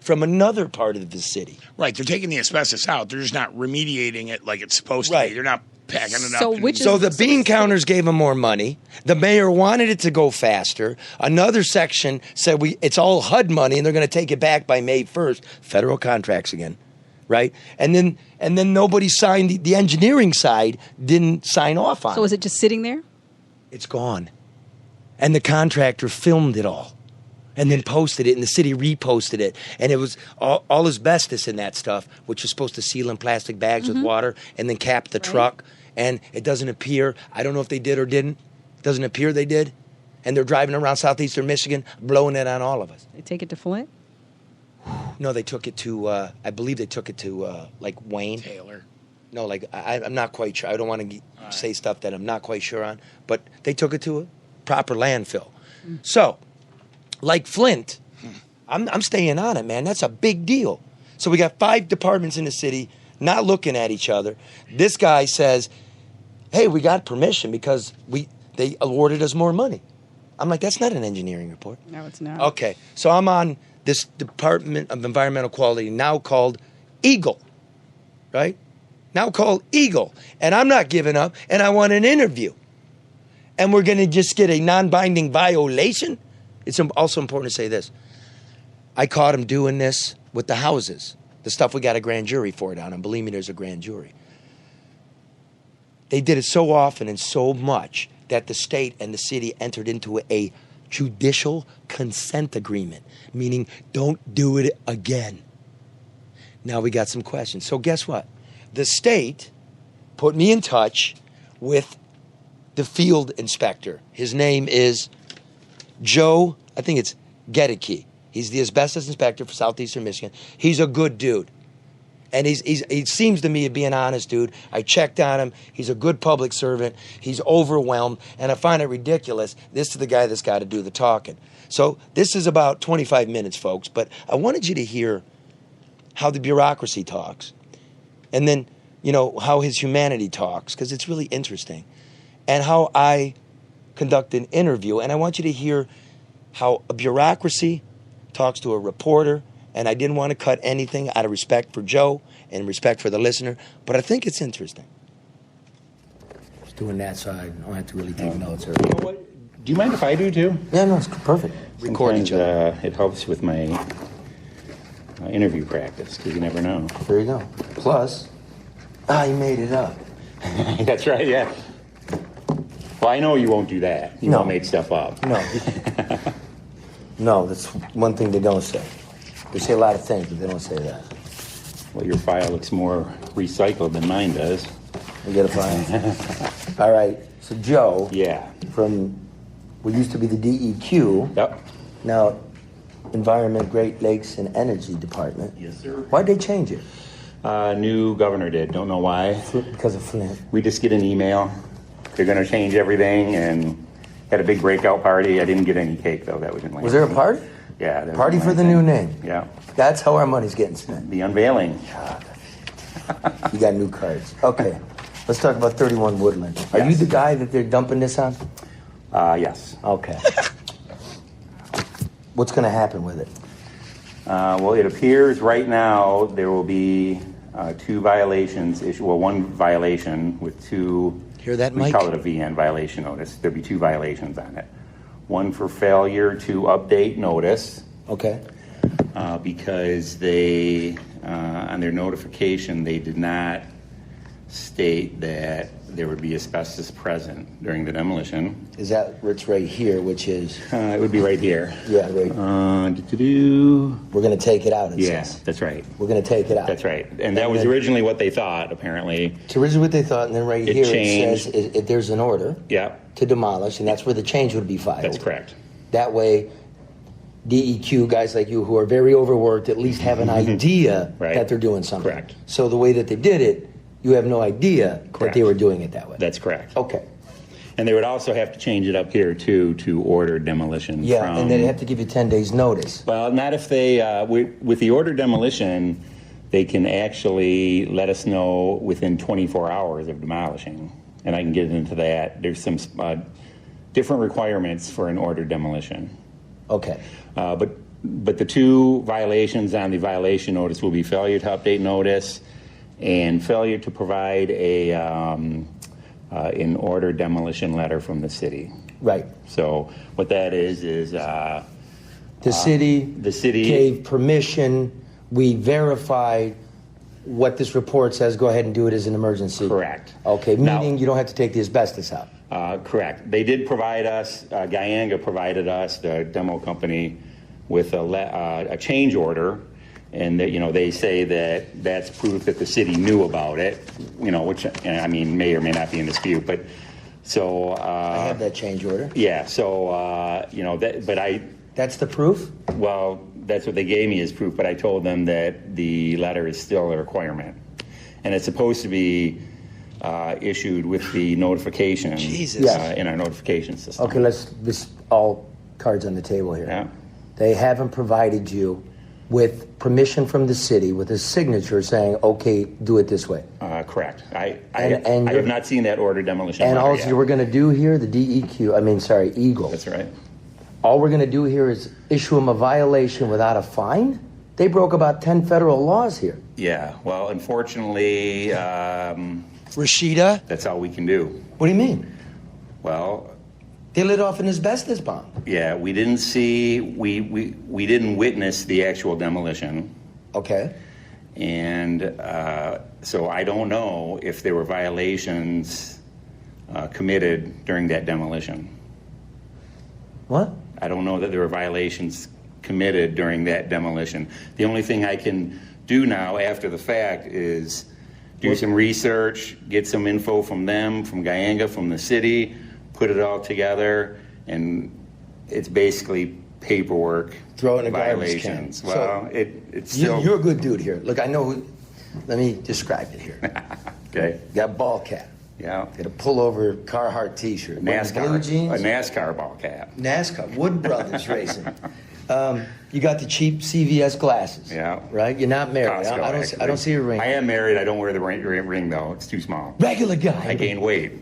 from another part of the city. Right. They're taking the asbestos out. They're just not remediating it like it's supposed to be. They're not packing it up. So the bean counters gave them more money. The mayor wanted it to go faster. Another section said it's all HUD money, and they're going to take it back by May 1st. Federal contracts again, right? And then nobody signed. The engineering side didn't sign off on it. So is it just sitting there? It's gone. And the contractor filmed it all and then posted it, and the city reposted it. And it was all asbestos in that stuff, which was supposed to seal in plastic bags with water and then cap the truck. And it doesn't appear, I don't know if they did or didn't. It doesn't appear they did. And they're driving around southeastern Michigan, blowing it on all of us. They take it to Flint? No, they took it to, I believe they took it to, Wayne. Taylor. No, I'm not quite sure. I don't want to say stuff that I'm not quite sure on. But they took it to a proper landfill. So, like Flint, I'm staying on it, man. That's a big deal. So we got 5 departments in the city not looking at each other. This guy says, hey, we got permission because they awarded us more money. I'm like, that's not an engineering report. No, it's not. Okay, so I'm on this Department of Environmental Quality, now called EGLE, right? Now called EGLE. And I'm not giving up, and I want an interview. And we're going to just get a non-binding violation? It's also important to say this. I caught him doing this with the houses, the stuff we got a grand jury for down, and believe me, there's a grand jury. They did it so often and so much that the state and the city entered into a judicial consent agreement, meaning don't do it again. Now we got some questions. So guess what? The state put me in touch with the field inspector. His name is Joe, I think it's Goeddeke. He's the asbestos inspector for southeastern Michigan. He's a good dude. And he seems to me to be an honest dude. I checked on him. He's a good public servant. He's overwhelmed. And I find it ridiculous. This is the guy that's got to do the talking. So this is about 25 minutes, folks. But I wanted you to hear how the bureaucracy talks. And then, how his humanity talks, because it's really interesting. And how I conduct an interview. And I want you to hear how a bureaucracy talks to a reporter. And I didn't want to cut anything out of respect for Joe and respect for the listener. But I think it's interesting. Just doing that so I don't have to really take notes. Or... Do you mind if I do, too? Yeah, no, it's perfect. Recording, Joe. It helps with my interview practice, because you never know. There you go. Plus, you made it up. That's right, yeah. Well, I know you won't do that. You won't make stuff up. No. No, that's one thing they don't say. They say a lot of things, but they don't say that. Well, your file looks more recycled than mine does. We get a file. All right. So Joe. Yeah. From what used to be the DEQ. Yep. Now, Environment, Great Lakes, and Energy Department. Yes, sir. Why'd they change it? New governor did. Don't know why. Because of Flint. We just get an email. They're going to change everything, and had a big breakout party. I didn't get any cake, though. That was in Lansing. Was there a party? Yeah. Party for the new name. Yeah. That's how our money's getting spent. The unveiling. God. You got new cards. Okay. Let's talk about 31 Woodland. Are you the guy that they're dumping this on? Yes. Okay. What's going to happen with it? Well, it appears right now there will be 2 violations issued. Well, 1 violation with 2. Hear that, we Mike? call it a VN violation notice. There'll be 2 violations on it. one for failure to update notice, Okay. because they, on their notification, they did not state that there would be asbestos present during the demolition. Is that what's right here, which is? It would be right here. Yeah, right. We're going to take it out, it Yeah, says. that's right. We're going to take it out. That's right. And that was originally what they thought, apparently. It's originally what they thought, and then right It here changed. it says there's an order Yeah, to demolish, and that's where the change would be filed. that's correct. That way, DEQ guys like you who are very overworked at least have an idea Right. that they're doing something. Correct. So the way that they did it, you have no idea that Correct. they were doing it that way. That's correct. Okay. And they would also have to change it up here, too, to order demolition. Yeah, from, and they'd have to give you 10 days notice. Well, not if they, with the order demolition, they can actually let us know within 24 hours of demolishing. And I can get into that. There's some different requirements for an order demolition. Okay. But the two violations on the violation notice will be failure to update notice and failure to provide a an order demolition letter from the city. Right. So what that is The city gave permission. We verified what this report says. Go ahead and do it as an emergency. Correct. Okay, Now- meaning you don't have to take the asbestos out. Correct. They did provide us, Goeddeke provided us, the demo company, with a change order, and that, they say that that's proof that the city knew about it, which, I mean, may or may not be in dispute, but so. I have that change order. Yeah, so, That's the proof? well, that's what they gave me as proof, but I told them that the letter is still a requirement. And it's supposed to be issued with the notification Jesus. Yeah. in our notification system. Okay, this all cards on the table here. Yeah. They haven't provided you with permission from the city with a signature saying, okay, do it this way. Correct. I And have not seen that order demolition And letter all yet. we're going to do here, the EGLE. That's right. All we're going to do here is issue them a violation without a fine? They broke about 10 federal laws here. Yeah. Well, unfortunately, Rashida? that's all we can do. What do you mean? Well, They lit off an asbestos bomb. yeah, we didn't see, we didn't witness the actual demolition. Okay. And so I don't know if there were violations committed during that demolition. What? I don't know that there were violations committed during that demolition. The only thing I can do now after the fact is do some research, get some info from them, from Goeddeke, from the city, put it all together, and it's basically paperwork Throw it in a garbage can. violations. Well, it's still... You're a good dude here. Look, I know. Let me describe it here. Okay. You got a ball cap. Yeah. Got a pullover Carhartt T-shirt. NASCAR. Blue jeans. A NASCAR ball cap. NASCAR. Wood Brothers Racing. You got the cheap CVS glasses. Yeah. Right? You're not married. Costco, I actually. don't see a ring. I am married. I don't wear the ring though. It's too small. Regular guy. I gained weight.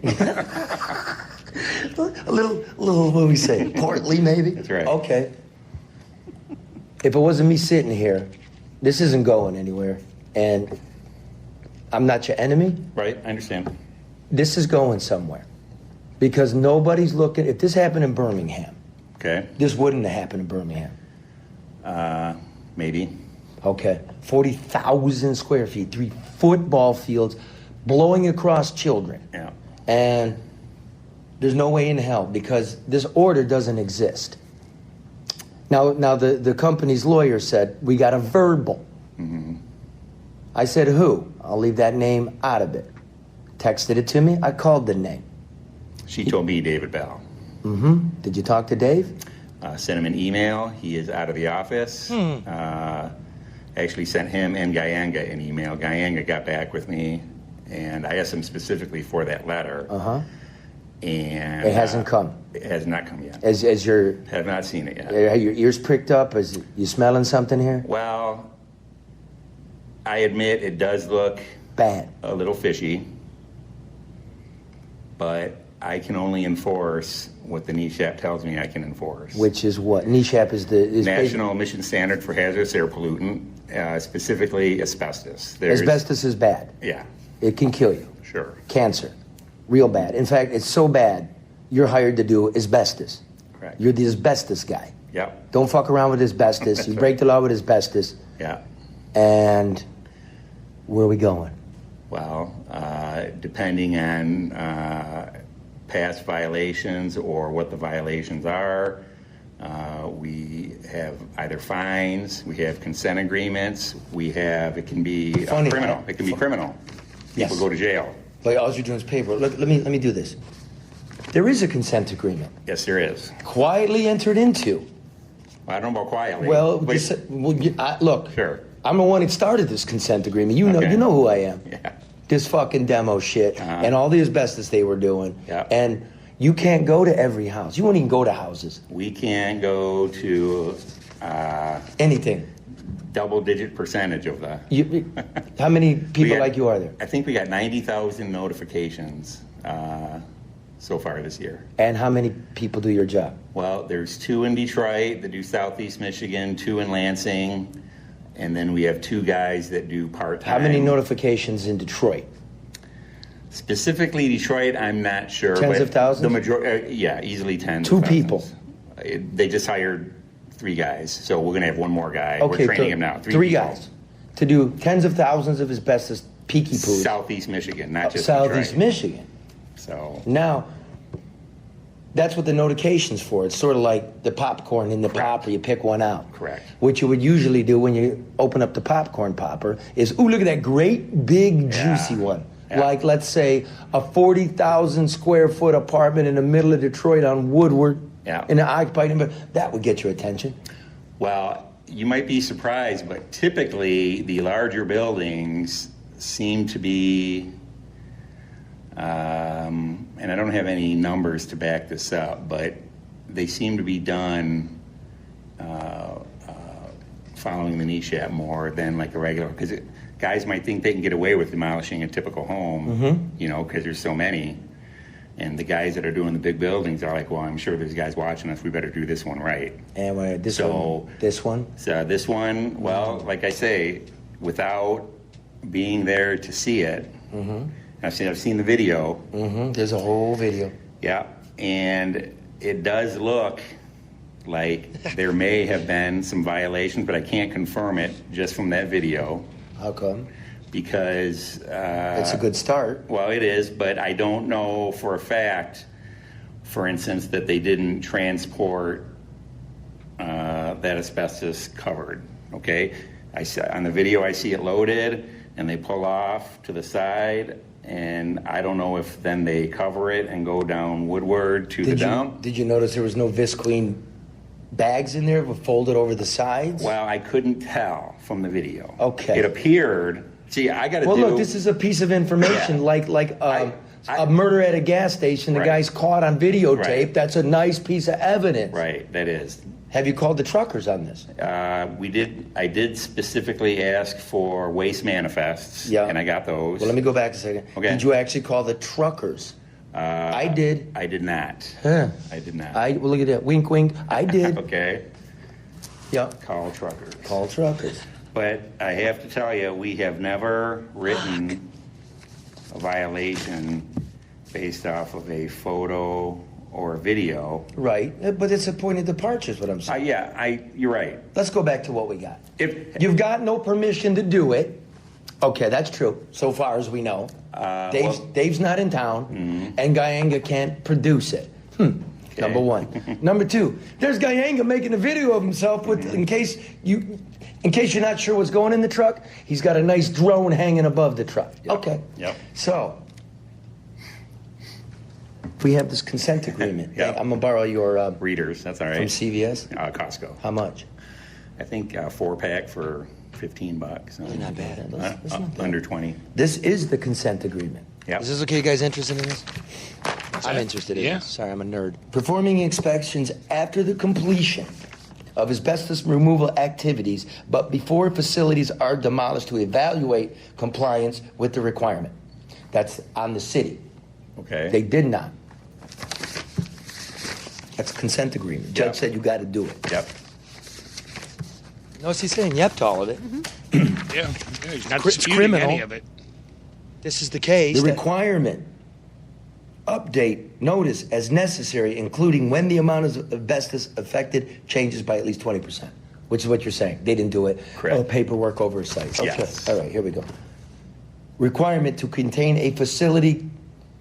A little, what do we say? Portly, maybe? That's right. Okay. If it wasn't me sitting here, this isn't going anywhere. And I'm not your enemy. Right, I understand. This is going somewhere. Because nobody's looking. If this happened in Birmingham, Okay. this wouldn't have happened in Birmingham. Maybe. Okay. 40,000 square feet, 3 football fields, blowing across children. Yeah. And there's no way in hell because this order doesn't exist. Now the company's lawyer said, we got a verbal. Mm-hmm. I said, who? I'll leave that name out of it. Texted it to me. I called the name. She told me David Bell. Mm-hmm. Did you talk to Dave? Sent him an email. He is out of the office. Actually sent him and Goeddeke an email. Goeddeke got back with me, and I asked him specifically for that letter. Uh-huh. And It hasn't come. It has not come yet. As your Have not seen it yet. are your ears pricked up? Is you smelling something here? Well, I admit it does look Bad. a little fishy, but I can only enforce what the NESHAP tells me I can enforce. Which is what? NESHAP is National Emission Standard for Hazardous Air Pollutant, specifically asbestos. asbestos is bad. Yeah, It can kill you. sure. Cancer. Real bad. In fact, it's so bad, you're hired to do asbestos. Correct. You're the asbestos guy. Yep. Don't fuck around with asbestos. You break the law with asbestos. Yeah. And where are we going? Well, depending on past violations or what the violations are, we have either fines, we have consent agreements, it can be criminal. It can be criminal. People Yes. go to jail. Like all you're doing is paper. Let me do this. There is a consent agreement. Yes, there is. Quietly entered into. Well, I don't know about quietly. Well, Wait. look. Sure. I'm the one that started this consent agreement. You Okay. know who I am. Yeah. This fucking demo shit and all the asbestos they were doing. Yeah. And you can't go to every house. You won't even go to houses. We can go to Anything. double-digit percentage of the. How many people like you are there? I think we got 90,000 notifications so far this year. And how many people do your job? Well, there's 2 in Detroit that do Southeast Michigan, 2 in Lansing, and then we have 2 guys that do part-time. How many notifications in Detroit? Specifically Detroit, I'm not sure. Tens but of thousands? The majority, yeah, easily tens. 2 of thousands. people. They just hired 3 guys, so we're gonna have 1 more guy. Okay, We're training him now. 3 people. guys To do tens of thousands of asbestos peaky poos. Southeast Michigan, not just Southeast Detroit. Michigan. So Now, that's what the notification's for. It's sort of like the popcorn in the popper. You pick one out. Correct. What you would usually do when you open up the popcorn popper is, ooh, look at that great, big, juicy one. Yeah. Like, let's say, a 40,000 square foot apartment in the middle of Detroit on Woodward. Yeah. In an occupied environment. That would get your attention. Well, you might be surprised, but typically the larger buildings seem to be, and I don't have any numbers to back this up, but they seem to be done following the NESHAP more than like a regular, because guys might think they can get away with demolishing a typical home, you know, because there's so many. And the guys that are doing the big buildings are like, well, I'm sure there's guys watching us. We better do this one right. And this one? So this one, well, like I say, without being there to see it, I've seen the video. There's a whole video. Yeah, and it does look like there may have been some violations, but I can't confirm it just from that video. How come? Because It's a good start. well, it is, but I don't know for a fact, for instance, that they didn't transport that asbestos covered. Okay, on the video I see it loaded, and they pull off to the side, and I don't know if then they cover it and go down Woodward to the dump. Did you notice there was no Visqueen bags in there, but folded over the sides? Well, I couldn't tell from the video. Okay. It appeared. See, I got to Well, do. look, this is a piece of information, Yeah. a murder at a gas station. The Right. guy's caught on videotape. Right. That's a nice piece of evidence. Right, that is. Have you called the truckers on this? I did specifically ask for waste manifests, Yeah. and I got those. Well, let me go back a second. Okay. Did you actually call the truckers? I did. I did not. Huh. I did not. Well, look at that. Wink, wink. I did. Okay. Yeah. Call truckers. Call truckers. But I have to tell you, we have never written a violation based off of a photo or a video. Right. But it's a point of departure is what I'm saying. You're right. Let's go back to what we got. If You've got no permission to do it. Okay, that's true, so far as we know. Dave's not in town, and Goeddeke can't produce it. Number one. Number two, there's Goeddeke making a video of himself with, in case you're not sure what's going in the truck, he's got a nice drone hanging above the truck. Yep. Okay. Yep. So, we have this consent agreement. Yep. I'm gonna borrow your readers, that's all right. from CVS. Costco. How much? I think 4-pack for $15. Not bad. That's not bad. Under 20. This is the consent agreement. Yep. Is this okay, you guys interested in this? I'm that? interested in Yeah. this. Sorry, I'm a nerd. Performing inspections after the completion of asbestos removal activities, but before facilities are demolished to evaluate compliance with the requirement. That's on the city. Okay. They did not. That's consent agreement. Judge Yep. said you got to do it. Yep. Notice he's saying yep to all of it. Yeah, he's not It's disputing criminal. any of it. This is the case. The requirement. update notice as necessary, including when the amount of asbestos affected changes by at least 20%, which is what you're saying. They didn't do it. Correct. Oh, paperwork oversight. Okay. Yes. All right, here we go. Requirement to contain a facility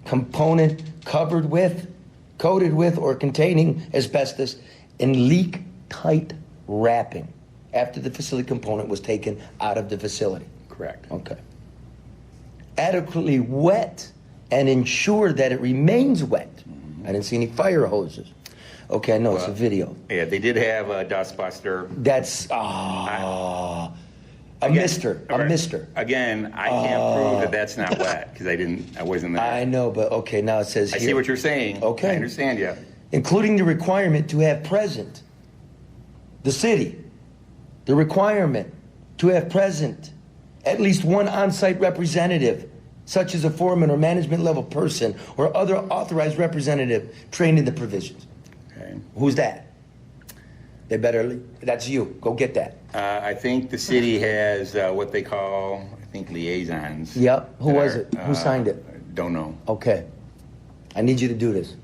component coated with, or containing asbestos in leak-tight wrapping after the facility component was taken out of the facility. Correct. Okay. Adequately wet and ensure that it remains wet. I didn't see any fire hoses. Okay, I know it's a video. Yeah, they did have a dust buster. That's a mister. A mister. Again, I can't prove that that's not wet because I wasn't there. I know, but okay, now it says I here. see what you're saying. Okay. I understand you. Including the requirement to have present the city. The requirement to have present at least one on-site representative, such as a foreman or management level person or other authorized representative trained in the provisions. Okay. Who's that? They better, that's you. Go get that. I think the city has what they call, I think, liaisons. Yep. Who that was are, it? Who signed it? Don't know. Okay. I need you to do this.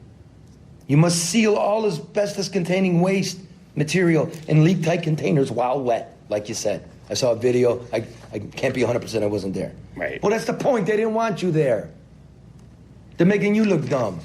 You must seal all asbestos-containing waste material in leak-tight containers while wet, like you said. I saw a video. I can't be 100% I wasn't there. Right. Well, that's the point. They didn't want you there. They're making you look dumb.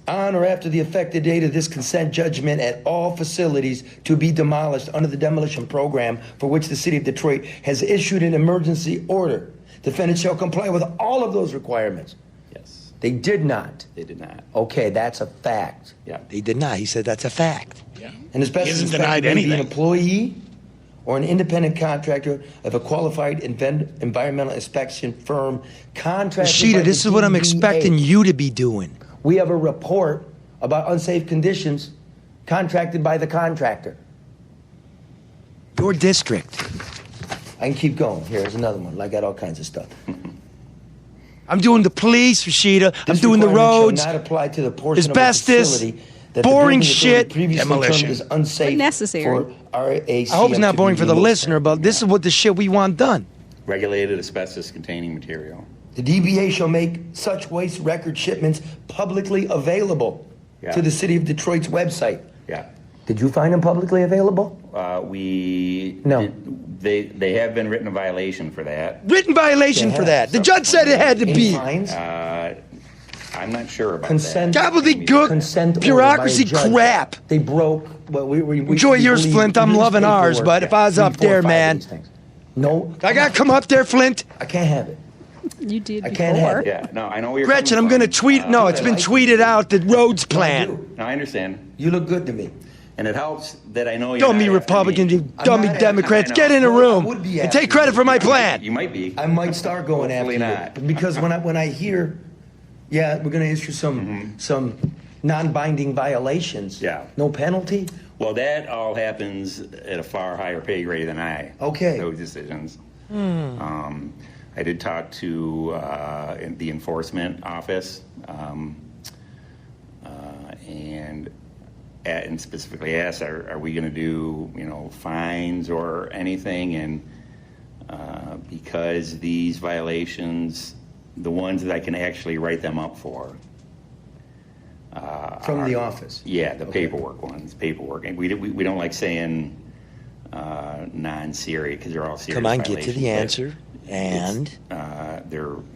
On or after the effective date of this consent judgment at all facilities to be demolished under the demolition program for which the city of Detroit has issued an emergency order, defendant shall comply with all of those requirements. Yes. They did not. They did not. Okay, that's a fact. Yeah. They did not. He said that's a fact. Yeah. And asbestos He hasn't inspector denied may be an anything. employee or an independent contractor of a qualified environmental inspection firm contracted by Rashida, the this is what I'm DBA. expecting you to be doing. We have a report about unsafe conditions contracted by the contractor. Your district. I can keep going. Here's another one. I got all kinds of stuff. I'm doing the police, Rashida. I'm This doing the requirement shall roads. not apply to the portion asbestos, of a facility that the boring building authority shit, previously demolition. termed as unsafe But necessary. for RAC. I hope it's not boring for the listener, but this is what the shit we want done. Regulated asbestos-containing material. The DBA shall make such waste record shipments publicly available to the City of Detroit's website. Yeah. Did you find them publicly available? No. They have been written a violation for that. Written violation They for have. that. The judge said it had to Any be. fines? I'm not sure about Consent. that. Gobbledygook, Consent order bureaucracy by a judge. crap. They broke. Well, we Enjoy yours, believe Flint. I'm these loving ours, paperwork. but if I was up 3, 4, there, 5 of man. these things. No. I got to come up there, Flint. I can't have it. You did I before. can't have it. Yeah, no, I know where you're Gretchen, I'm coming going to from. tweet. No, it's been tweeted out, the roads plan. No, I understand. You look good to me. And it helps that I know you're Dummy not after Republicans, me. you dummy not- Democrats, I know. get in a Well, I room would be and after take credit you. for my plan. You might be. I might start going after Hopefully you not. because when I hear, yeah, we're going to issue some non-binding violations. Yeah. No penalty. Well, that all happens at a far higher pay grade than I. Okay. Those decisions. I did talk to in the enforcement office, and specifically asked, are we going to do fines or anything? And because these violations, the ones that I can actually write them up for. From the office. Yeah, the paperwork ones, paperwork. And we don't like saying non-serious because they're all serious Come on, violations. get to the answer. And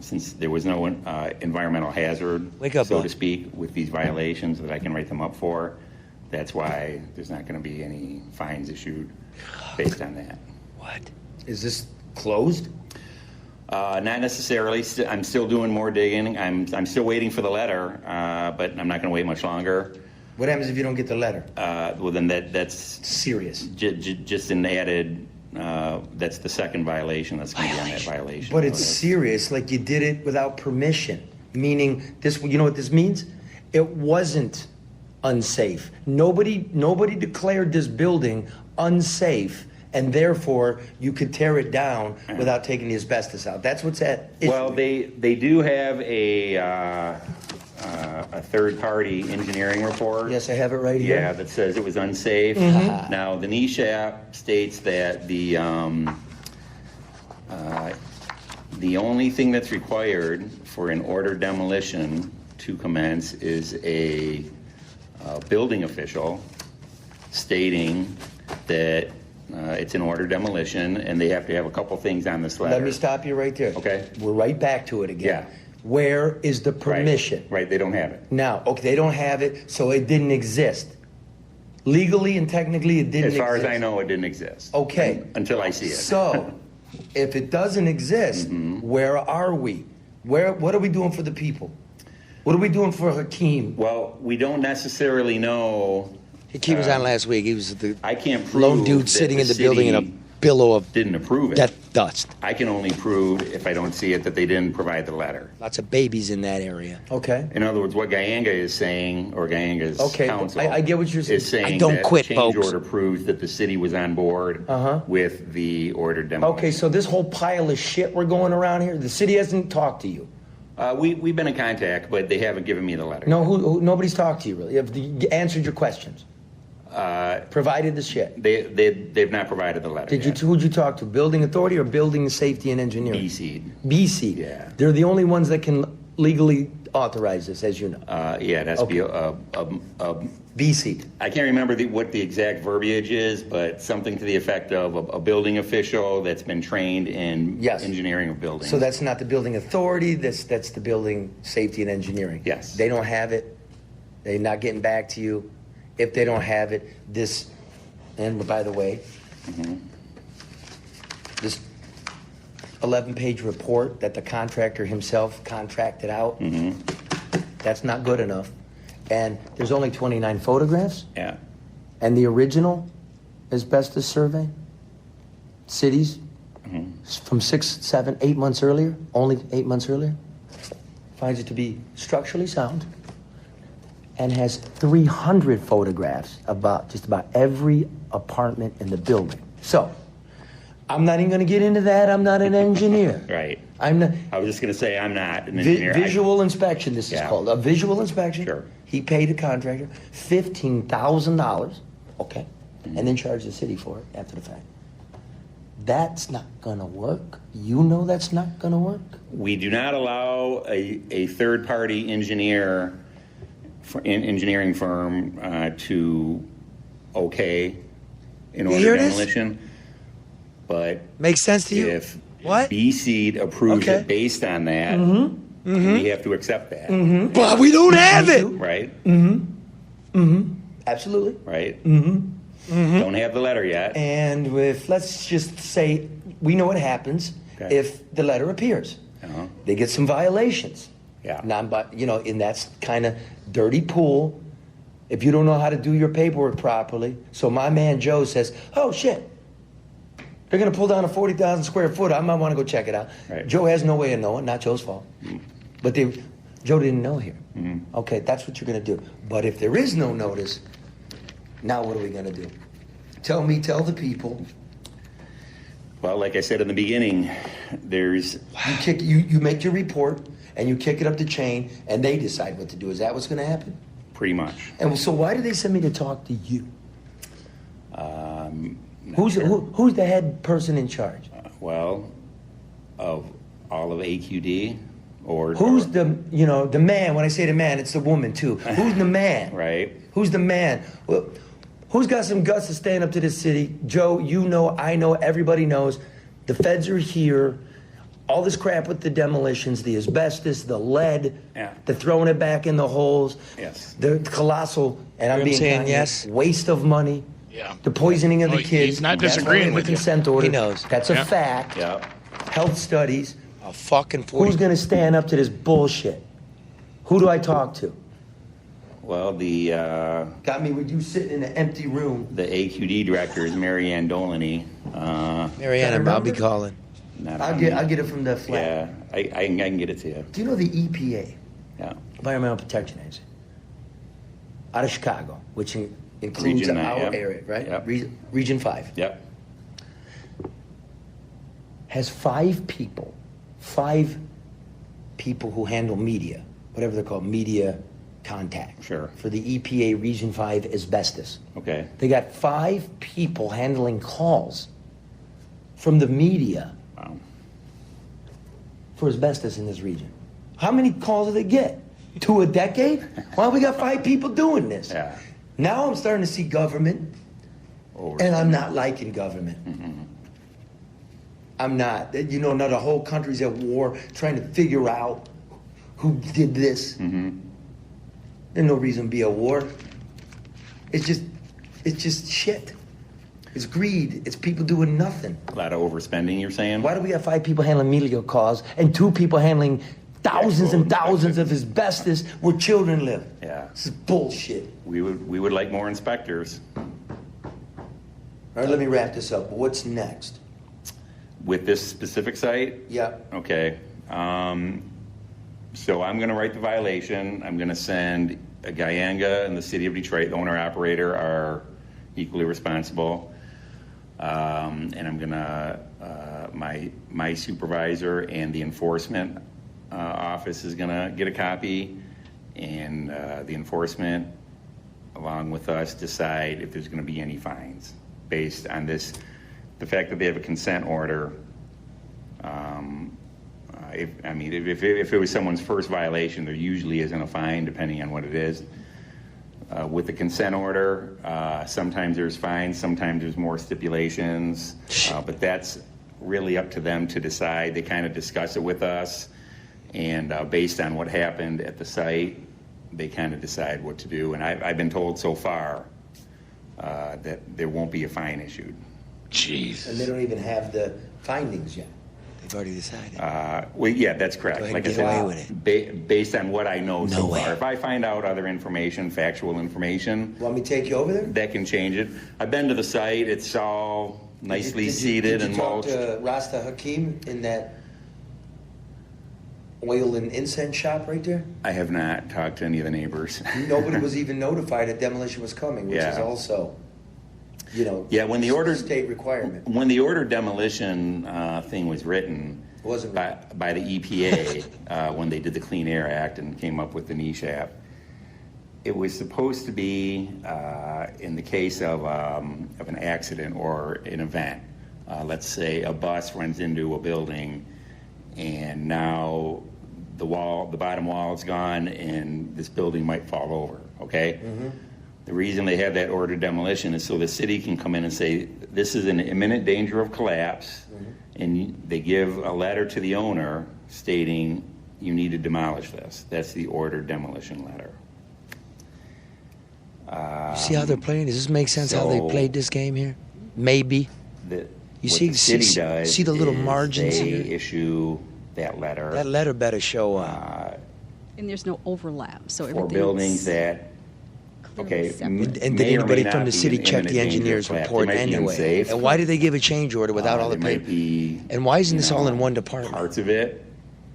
Since there was no environmental hazard, Wake up, so bud. to speak, with these violations that I can write them up for, that's why there's not going to be any fines issued based on that. what? Is this closed? Not necessarily. I'm still doing more digging. I'm still waiting for the letter, but I'm not going to wait much longer. What happens if you don't get the letter? Well, then that's Serious. just an added. That's the second violation that's going to be on that violation. But it's notice. serious, like you did it without permission. Meaning, this. You know what this means? It wasn't unsafe. Nobody declared this building unsafe, and therefore you could tear it down without taking the asbestos out. That's what's at issue. Well, they do have a third-party engineering report. Yes, I have it right here. Yeah, that says it was unsafe. Now, the The only thing that's required for an order demolition to commence is a building official stating that it's an order demolition, and they have to have a couple things on this letter. Let me stop you right there. Okay. We're right back to it again. Yeah. Where is the permission? Right, they don't have it. Now, okay, they don't have it, so it didn't exist. Legally and technically, it didn't exist. As far as I know, it didn't exist. Okay. Until I see it. So, if it doesn't exist, where are we? What are we doing for the people? What are we doing for Hakeem? Well, we don't necessarily know. Hakeem was on last week. He was the I can't prove lone dude that sitting in the city building in a billow of didn't approve it. death dust. I can only prove, if I don't see it, that they didn't provide the letter. Lots of babies in that area. Okay. In other words, what Goeddeke is saying, or Goeddeke's counsel, I get what you're saying. is saying I don't that quit, the change folks. order proves that the city was on board with the order demolition. Okay, so this whole pile of shit we're going around here, the city hasn't talked to you. We've been in contact, but they haven't given me the letter. No, nobody's talked to you really. Have answered your questions. Provided the shit. They've not provided the letter. Who'd you talk to? Building authority or building safety and engineering? BC. BC. Yeah. They're the only ones that can legally authorize this, as you know. Yeah, it has to be BC. I can't remember what the exact verbiage is, but something to the effect of a building official that's been trained in engineering of buildings. So that's not the building authority. That's the building safety and engineering. Yes. They don't have it. They're not getting back to you. If they don't have it, and by the way, this 11-page report that the contractor himself contracted out, that's not good enough. And there's only 29 photographs. Yeah. And the original asbestos survey, cities, from 6, 7, 8 months earlier, only 8 months earlier, finds it to be structurally sound, and has 300 photographs about just about every apartment in the building. So, I'm not even going to get into that. I'm not an engineer. Right. I'm not. I was just going to say I'm not an engineer. Visual inspection, this is called. A visual inspection. Sure. He paid a contractor $15,000, okay, and then charged the city for it after the fact. That's not going to work. You know that's not going to work. We do not allow a third-party engineer, engineering firm to okay an order demolition. But makes sense to you? If what? BC approves it based on that, we have to accept that. But we don't have it. Right? Absolutely. Right? Don't have the letter yet. And if, let's just say, we know what happens if the letter appears. They get some violations. Yeah. In that kind of dirty pool, if you don't know how to do your paperwork properly. So my man Joe says, oh, shit. They're going to pull down a 40,000 square foot. I might want to go check it out. Right. Joe has no way of knowing, not Joe's fault. But Joe didn't know here. Okay, that's what you're going to do. But if there is no notice, now what are we going to do? Tell the people. Well, like I said in the beginning, there's... You make your report, and you kick it up the chain, and they decide what to do. Is that what's going to happen? Pretty much. And so why did they send me to talk to you? Who's the head person in charge? Of all of AQD, or who's the man? When I say the man, it's the woman too. Who's the man? Right. Who's the man? Well, who's got some guts to stand up to this city? Joe, you know, I know, everybody knows. The feds are here. All this crap with the demolitions, the asbestos, the lead, the throwing it back in the holes, the colossal, and I'm being saying waste of money. Yeah. The poisoning of the kids. He's not disagreeing with the consent order. He knows. That's a fact. Yeah. Health studies. A fucking 40. Who's going to stand up to this bullshit? Who do I talk to? Well, got me with you sitting in an empty room. The AQD director is Mary Ann Dolany. Mary Ann, I'll be calling. I'll get it from the flat. Yeah, I can get it to you. Do you know the EPA? Yeah. Environmental Protection Agency. Out of Chicago, which includes Region our 9, area, right? Yep. Region 5. Yep. Has 5 people who handle media, whatever they're called, media contact. Sure. For the EPA Region 5 asbestos. Okay. They got 5 people handling calls from the media. Wow. for asbestos in this region? How many calls do they get? 2 a decade? Why we got 5 people doing this? Yeah. Now I'm starting to see government, and I'm not liking government. I'm not. You know, now the whole country's at war, trying to figure out who did this. There's no reason to be at war. It's just shit. It's greed. It's people doing nothing. A lot of overspending, you're saying? Why do we have 5 people handling medical calls and 2 people handling thousands and thousands of asbestos where children live? Yeah. This is bullshit. We would like more inspectors. All right, let me wrap this up. What's next? With this specific site? Yeah. Okay. So I'm going to write the violation. I'm going to send Goeddeke and the city of Detroit, the owner-operator, are equally responsible. And I'm going to, my supervisor and the enforcement office is going to get a copy, and the enforcement, along with us, decide if there's going to be any fines based on this, the fact that they have a consent order. If it was someone's first violation, there usually isn't a fine, depending on what it is. With the consent order, sometimes there's fines, sometimes there's more stipulations, but that's really up to them to decide. They kind of discuss it with us, and based on what happened at the site, they kind of decide what to do. And I've been told so far that there won't be a fine issued. Jeez. And they don't even have the findings yet. They've already decided. Well, yeah, that's correct. Go ahead Like and I get said, away with it. Based on what I know so way. far. If I find out other information, factual information, Want me to take you over there? that can change it. I've been to the site. It's all nicely Did seated and you talk mulched. to Rasta Hakim in that oil and incense shop right there? I have not talked to any of the neighbors. Nobody was even notified that demolition was coming, which is Yeah. also, you know, Yeah, when the order state requirement. when the order demolition thing was written It wasn't by the EPA when they did the Clean Air Act and came up with the NESHAP, it was supposed to be in the case of an accident or an event. Let's say a bus runs into a building, and now the bottom wall is gone, and this building might fall over. Okay. The reason they have that order demolition is so the city can come in and say, this is in imminent danger of collapse, and they give a letter to the owner stating you need to demolish this. That's the order demolition letter. You see how they're playing? Does this make sense how they So- played this game here? Maybe. You You what see- the city see- does see the little is margins they here? issue that letter That letter better show up. And there's no overlap, so for everything's buildings that clearly separate. And may did or may anybody not from the be city in check the imminent danger of engineer's collapse. They report might be anyway? unsafe. And why did they give a change order without all the there might paper? be, And why isn't you this all in know, one department? Parts of it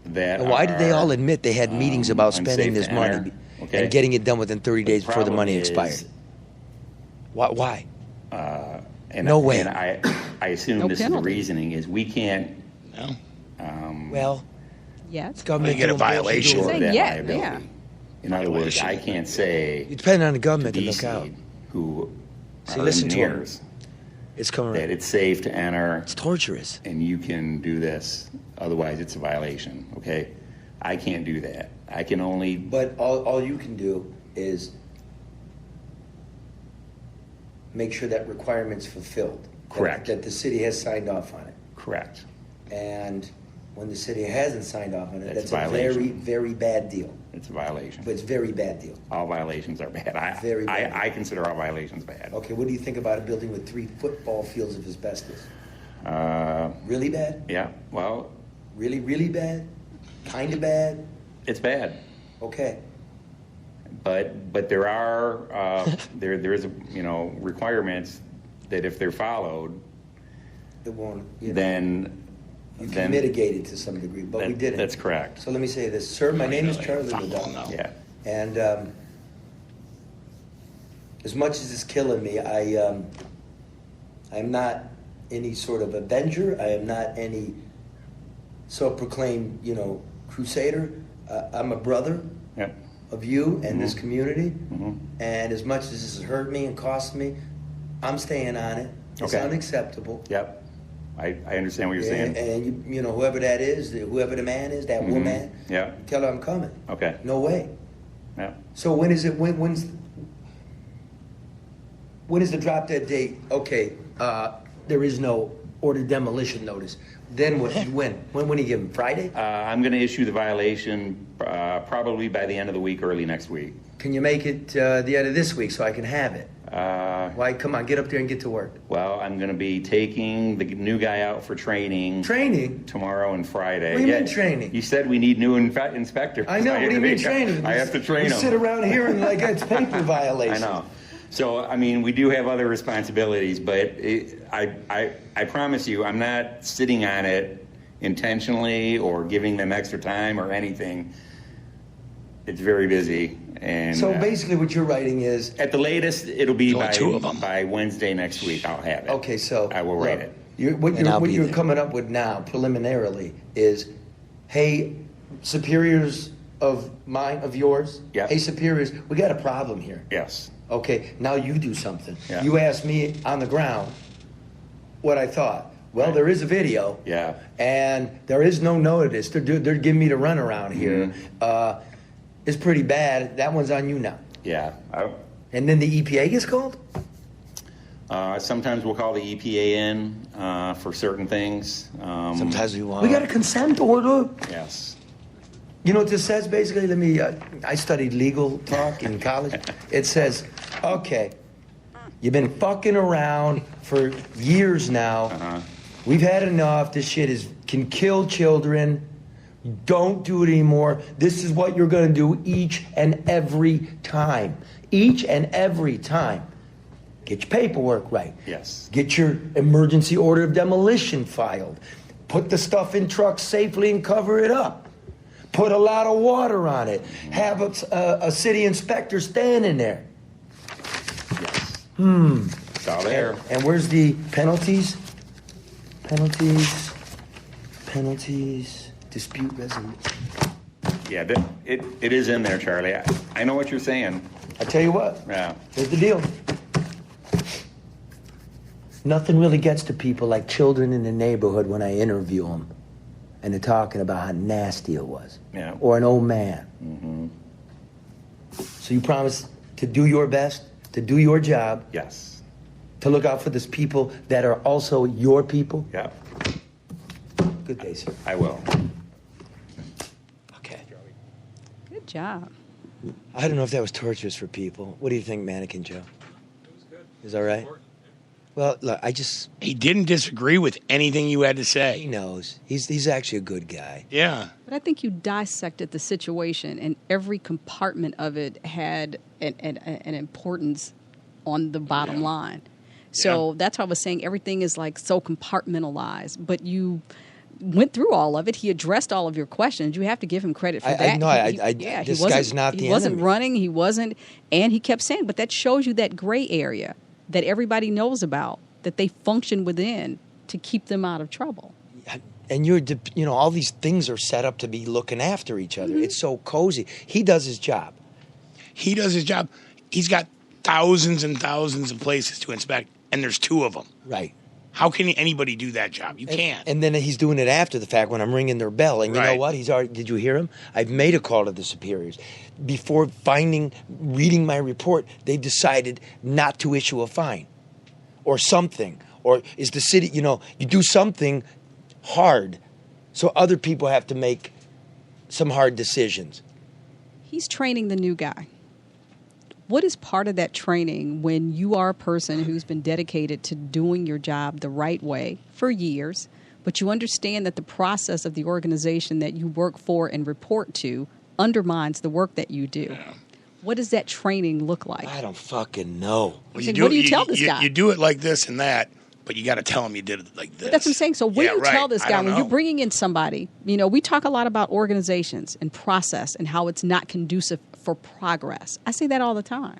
that And why did they are, all admit they had meetings about spending unsafe this to money enter? Okay. and getting it done within 30 days before the money problem expired? is- Why? And, No way. And I assume No this is the penalty. reasoning is we can't No. Well, Yes. government You get a doing bullshit violation. doing Say it. that yeah, liability. yeah. In other words, I can't say You depend on the to government to look out. DC, who See, are listen to 'em. engineers, It's coming that around. it's safe to enter It's torturous. and you can do this. Otherwise, it's a violation. Okay, I can't do that. I can only. But all you can do is make sure that requirement's fulfilled. Correct. That the city has signed off on it. Correct. And when the city hasn't signed off on it, That's that's a a very, violation. very bad deal. It's a violation. But it's a very bad deal. All violations are bad. Very bad. I consider all violations bad. Okay, what do you think about a building with 3 football fields of asbestos? Uh, Really bad? yeah. Well, Really, really bad? Kind of bad? it's bad. Okay. But there are there is requirements that if they're followed, It won't, you know, then you can mitigate it to some degree, but we didn't. That's correct. So let me say this, sir, my name is Charlie LeDuff. Yeah. And as much as it's killing me, I'm not any sort of avenger. I am not any self-proclaimed, crusader. I'm a brother Yeah. of you and this community. Mhm. And as much as this has hurt me and cost me, I'm staying on it. It's Okay. unacceptable. Yep. I understand what you're saying. And you know, whoever that is, whoever the man is, that woman, Yeah. tell her I'm coming. Okay. No way. Yeah. So when is it? When is the drop dead date? Okay, there is no order demolition notice. Then what? When do you give him? Friday? I'm going to issue the violation probably by the end of the week, early next week. Can you make it the end of this week so I can have it? Why? Come on, get up there and get to work. Well, I'm going to be taking the new guy out for training. Training? Tomorrow and Friday. What do you mean training? You said we need new inspectors. I know. What do you mean training? I have to train them. them. We sit around here and like it's paper violations. I know. So, I mean, we do have other responsibilities, but I promise you, I'm not sitting on it intentionally or giving them extra time or anything. It's very busy. And so basically what you're writing is... At the latest, it'll be two of them. by Wednesday next week, I'll have it. Okay, so... I will write it. What you're coming up with now, preliminarily, is, hey, superiors of yours, Yeah. Hey, superiors, we got a problem here. Yes. Okay, now you do something. Yeah. You asked me on the ground what I thought. Well, there is a video. Yeah. And there is no notice. They're giving me the runaround here. It's pretty bad. That one's on you now. Yeah. And then the EPA gets called? Sometimes we'll call the EPA in for certain things. Sometimes we got a consent order. Yes. You know what this says, basically? I studied legal talk in college. It says, okay, you've been fucking around for years now. We've had enough. This shit can kill children. Don't do it anymore. This is what you're going to do each and every time. Each and every time. Get your paperwork right. Yes. Get your emergency order of demolition filed. Put the stuff in trucks safely and cover it up. Put a lot of water on it. Have a city inspector standing there. Yes. It's all there. And where's the penalties? Penalties. Dispute resolution. Yeah, it is in there, Charlie. I know what you're saying. I tell you what. Yeah. Here's the deal. Nothing really gets to people like children in the neighborhood when I interview them, and they're talking about how nasty it was. Yeah. Or an old man. So you promise to do your best, to do your job. Yes. To look out for those people that are also your people. Yeah. Good day, sir. I will. Okay. Good job. I don't know if that was torturous for people. What do you think, Mannequin Joe? It was good. Is that right? Well, look, He didn't disagree with anything you had to he say. knows. He's actually a good guy. Yeah. But I think you dissected the situation, and every compartment of it had an importance on the bottom line. So that's why I was saying everything is like so compartmentalized. But you went through all of it. He addressed all of your questions. You have to give him credit for that. This guy's not the enemy. He wasn't running. He wasn't. And he kept saying, but that shows you that gray area that everybody knows about, that they function within to keep them out of trouble. And all these things are set up to be looking after each other. It's so cozy. He does his job. He does his job. He's got thousands and thousands of places to inspect, and there's two of them. Right. How can anybody do that job? You can't. And then he's doing it after the fact when I'm ringing their bell. And you know what? Did you hear him? I've made a call to the superiors. Before reading my report, they've decided not to issue a fine or something. Or is the city, you do something hard so other people have to make some hard decisions. He's training the new guy. What is part of that training when you are a person who's been dedicated to doing your job the right way for years, but you understand that the process of the organization that you work for and report to undermines the work that you do? Yeah. What does that training look like? I don't fucking know. Well, what do you tell this guy? You do it like this and that, but you got to tell him you did it like this. But that's what I'm saying. So what do you tell this guy when you're bringing in somebody? We talk a lot about organizations and process and how it's not conducive for progress. I say that all the time.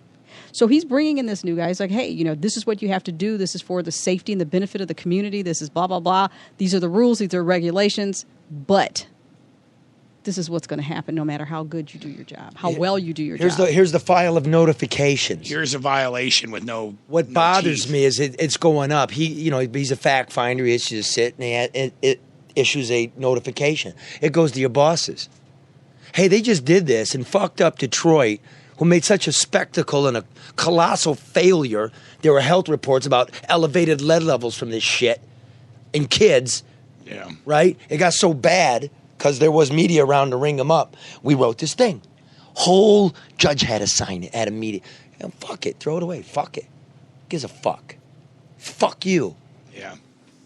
So he's bringing in this new guy. He's like, hey, this is what you have to do. This is for the safety and the benefit of the community. This is blah, blah, blah. These are the rules. These are regulations. But this is what's going to happen no matter how good you do your job, how well you do your Here's job. here's the file of notifications. Here's a violation with no. What no bothers teeth. me is it's going up. He's a fact finder. He issues a sit, and it issues a notification. It goes to your bosses. Hey, they just did this and fucked up Detroit, who made such a spectacle and a colossal failure. There were health reports about elevated lead levels from this shit in kids. Yeah. Right? It got so bad because there was media around to ring them up. We wrote this thing. Whole judge had to sign it at a meeting. And fuck it. Throw it away. Fuck it. Gives a fuck. Fuck you. Yeah.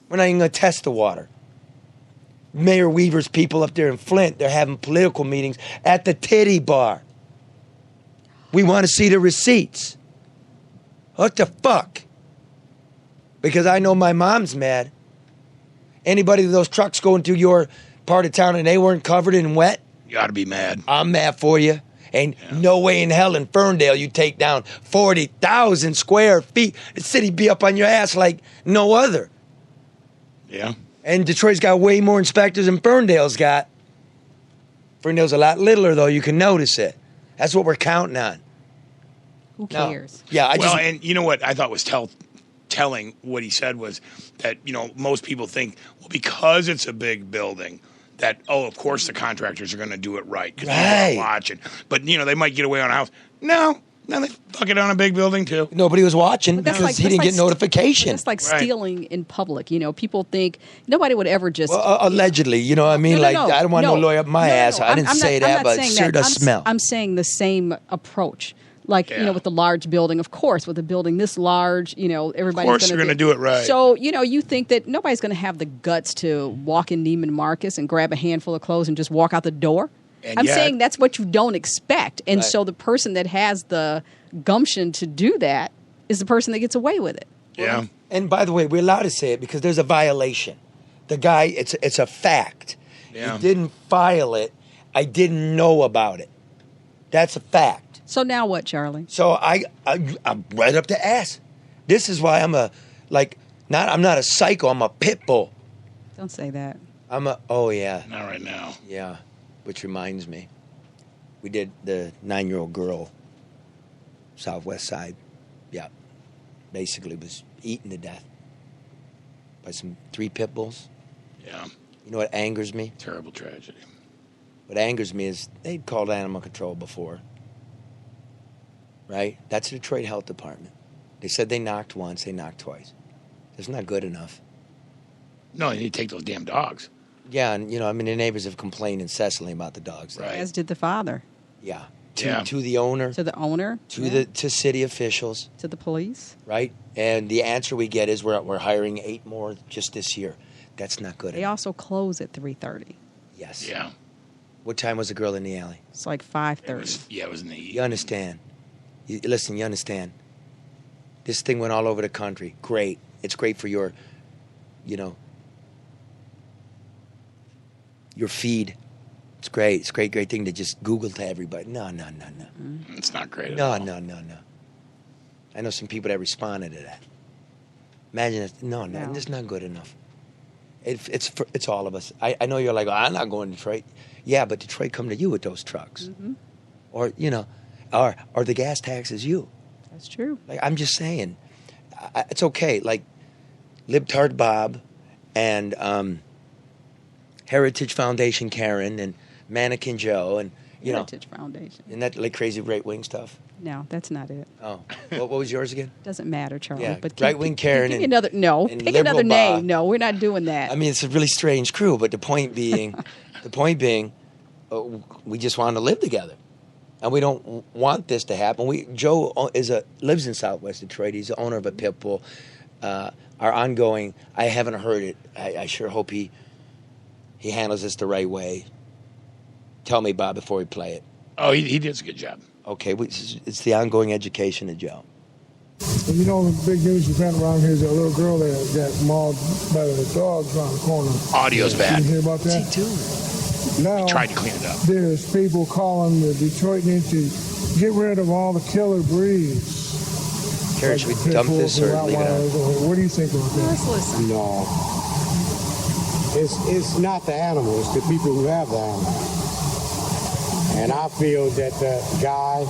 We're not even going to test the water. Mayor Weaver's people up there in Flint, they're having political meetings at the titty bar. We want to see the receipts. What the fuck? Because I know my mom's mad. Anybody with those trucks going through your part of town and they weren't covered in wet, You ought to be mad. I'm mad for you. And no way in hell in Ferndale you take down 40,000 square feet. The city be up on your ass like no other. Yeah. And Detroit's got way more inspectors than Ferndale's got. Ferndale's a lot littler, though. You can notice it. That's what we're counting on. Who cares? Yeah, And you know what I thought was telling what he said was that, most people think, well, because it's a big building, that, of course the contractors are going to do it right because people are watching. But, they might get away on a house. No, they fuck it on a big building, too. Nobody was watching because he didn't get notification. That's like stealing in public. People think nobody would ever just... Well, allegedly, you know what I mean? I don't want no lawyer up my ass. I didn't say that, but it sure does smell. I'm saying the same approach. With the large building, of course, with a building this large, everybody's Of course, they're going to do it right. So, you think that nobody's going to have the guts to walk in Neiman Marcus and grab a handful of clothes and just walk out the door. I'm saying that's what you don't expect. And so the person that has the gumption to do that is the person that gets away with it. Yeah. And by the way, we're allowed to say it because there's a violation. The guy, it's a fact. Yeah. He didn't file it. I didn't know about it. That's a fact. So now what, Charlie? So I'm right up the ass. This is why I'm not a psycho. I'm a pit bull. Don't say that. Oh yeah. Not right now. Yeah, which reminds me, we did the 9-year-old girl, Southwest Side. Yeah, basically was eaten to death by some 3 pit bulls. Yeah. You know what angers me? Terrible tragedy. What angers me is they'd called animal control before. Right? That's the Detroit Health Department. They said they knocked once, they knocked twice. That's not good enough. No, you need to take those damn dogs. Yeah, and the neighbors have complained incessantly about the dogs. Right. As did the father. Yeah. To the owner. To the owner. To city officials. To the police. Right? And the answer we get is we're hiring 8 more just this year. That's not good They enough. also close at 3:30. Yes. Yeah. What time was the girl in the alley? It's like 5:30. It was in the evening. You understand. Listen, you understand. This thing went all over the country. Great. It's great for your feed. It's great. It's a great thing to just Google to everybody. No. It's not great at No. all. No. I know some people that responded to that. Imagine it. No. It's not good enough. It's all of us. I know you're like, I'm not going to Detroit. Yeah, but Detroit come to you with those trucks. Mm-hmm. Or, or the gas tax is you. That's true. Like, I'm just saying, it's okay. Like, Libtard Bob and Heritage Foundation Karen and Mannequin Joe and, Heritage Foundation. Isn't that like crazy right wing stuff? No, that's not it. Oh. What was yours again? Doesn't matter, Charlie. Yeah, but right-wing Karen give me and- another. No, and pick another liberal name. Bob. No, we're not doing that. I mean, it's a really strange crew, but the point being, we just want to live together. And we don't want this to happen. Joe lives in Southwest Detroit. He's the owner of a pit bull. Our ongoing, I haven't heard it. I sure hope he handles this the right way. Tell me, Bob, before we play it. Oh, he does a good job. Okay, it's the ongoing education of Joe. The big news event around here is that little girl that got mauled by the dogs around the corner. Audio's bad. Did you hear about that? What's he doing? Now, Tried to clean it up. There's people calling the Detroit need to get rid of all the killer breeds. Karen, should we dump this or leave it on? What do you think about that? Let's listen. No. It's not the animals, it's the people who have the animals. And I feel that the guy,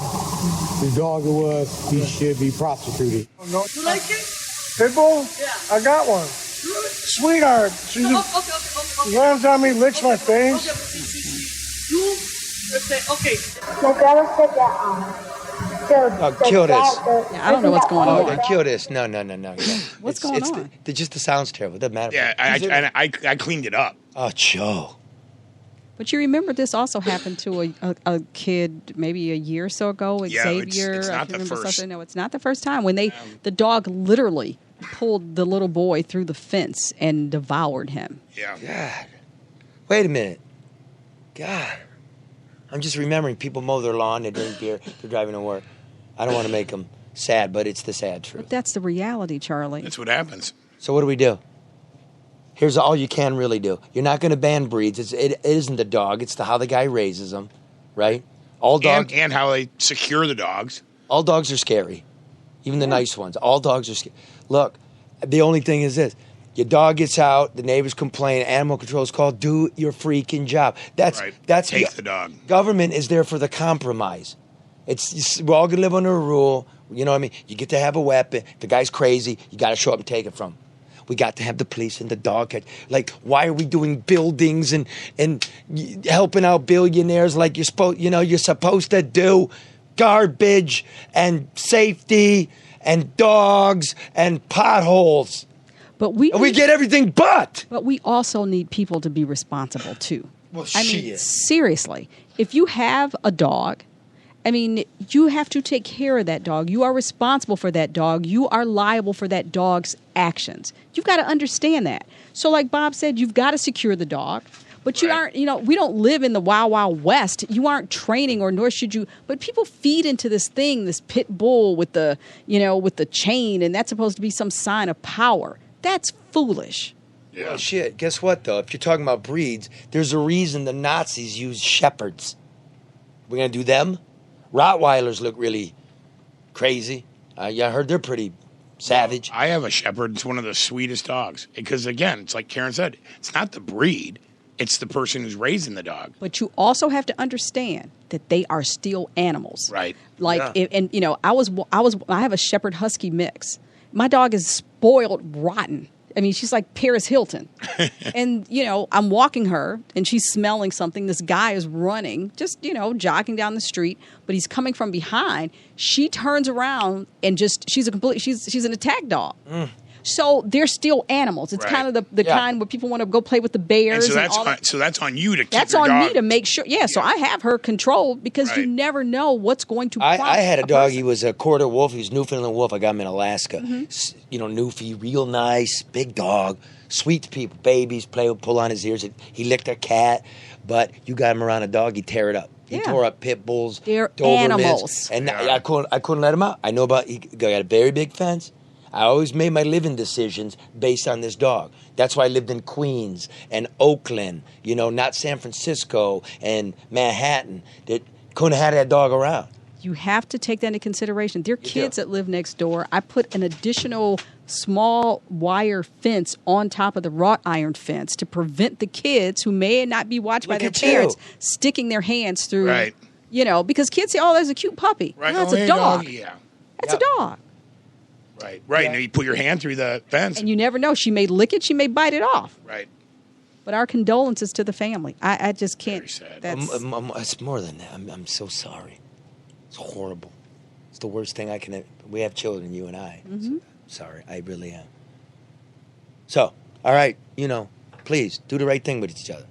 whose dog it was, he should be prosecuted. You like it? Pitbull? Yeah. I got one. Sweetheart. She runs on me, licks my face. Okay. Oh, kill this. Yeah, I don't know what's going on. Kill this. No. What's going on? Just the sound's terrible. It doesn't matter. Yeah, I cleaned it up. Oh, Joe. But you remember this also happened to a kid maybe a year or so ago with Xavier. It's not the first. No, it's not the first time. When the dog literally pulled the little boy through the fence and devoured him. Yeah. God. Wait a minute. God. I'm just remembering people mow their lawn, they drink beer, they're driving to work. I don't want to make them sad, but it's the sad truth. But that's the reality, Charlie. That's what happens. So what do we do? Here's all you can really do. You're not going to ban breeds. It isn't the dog. It's how the guy raises them, right? All dogs and how they secure the dogs. All dogs are scary, even the nice ones. All dogs are scary. Look, the only thing is this. Your dog gets out, the neighbors complain, animal control is called, do your freaking job. That's Take the dog. Government is there for the compromise. We're all going to live under a rule. You know what I mean? You get to have a weapon. If the guy's crazy, you got to show up and take it from him. We got to have the police and the dog catch. Like, why are we doing buildings and helping out billionaires like you're supposed to do? Garbage and safety and dogs and potholes. But we get everything but. But we also need people to be responsible too. Well, I mean, seriously, if you have a dog, I mean, you have to take care of that dog. You are responsible for that dog. You are liable for that dog's actions. You've got to understand that. So like Bob said, you've got to secure the dog. But you aren't, we don't live in the wild, wild west. You aren't training, or nor should you. But people feed into this thing, this pit bull with the chain, and that's supposed to be some sign of power. That's foolish. Yeah. Well, shit. Guess what, though? If you're talking about breeds, there's a reason the Nazis used shepherds. We're going to do them? Rottweilers look really crazy. I heard they're pretty savage. I have a shepherd. It's one of the sweetest dogs. Because, again, it's like Karen said, it's not the breed. It's the person who's raising the dog. But you also have to understand that they are still animals. Right. Like, I have a shepherd husky mix. My dog is spoiled rotten. I mean, she's like Paris Hilton. And, I'm walking her and she's smelling something. This guy is running, just, jogging down the street, but he's coming from behind. She turns around and she's an attack dog. Mm. So they're still animals. It's kind of the kind where people want to go play with the bears. And so that's on you to keep That's your on dog. me to make sure. Yeah, so I have her controlled because you never know what's going to prompt I had a dog. person. He was a quarter wolf. He was Newfoundland wolf. I got him in Alaska. Mm-hmm. Newfie, real nice, big dog, sweet to people, babies, pull on his ears. He licked a cat, but you got him around a dog, he'd tear it up. He tore up pit bulls, They're Dobermans, animals. and I couldn't let him out. I know he got a very big fence. I always made my living decisions based on this dog. That's why I lived in Queens and Oakland, not San Francisco and Manhattan. That couldn't have had that dog around. You have to take that into consideration. There are kids that live next door. I put an additional small wire fence on top of the wrought iron fence to prevent the kids who may not be watched by their parents sticking their hands through. Right. Because kids say, "Oh, there's a cute puppy." Right. No, it's a dog. Yeah. That's a dog. Right. Yeah. And you put your hand through the fence. And you never know. She may lick it. She may bite it off. Right. But our condolences to the family. I just can't. Very sad. It's more than that. I'm so sorry. It's horrible. It's the worst thing I can. We have children, you and I. Mm-hmm. So, sorry, I really am. So, all right, please do the right thing with each other.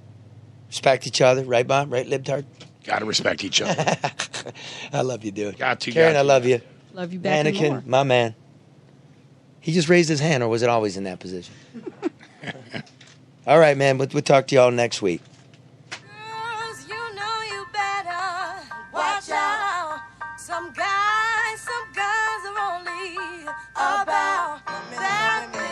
Respect each other, right, Bob? Right, Libtard? Got to respect each other. I love you, dude. Karen, I love you. Love you back. Mannequin, my man. He just raised his hand, or was it always in that position? All right, man. We'll talk to y'all next week. Girls, you better watch out. Some guys are only about that thing.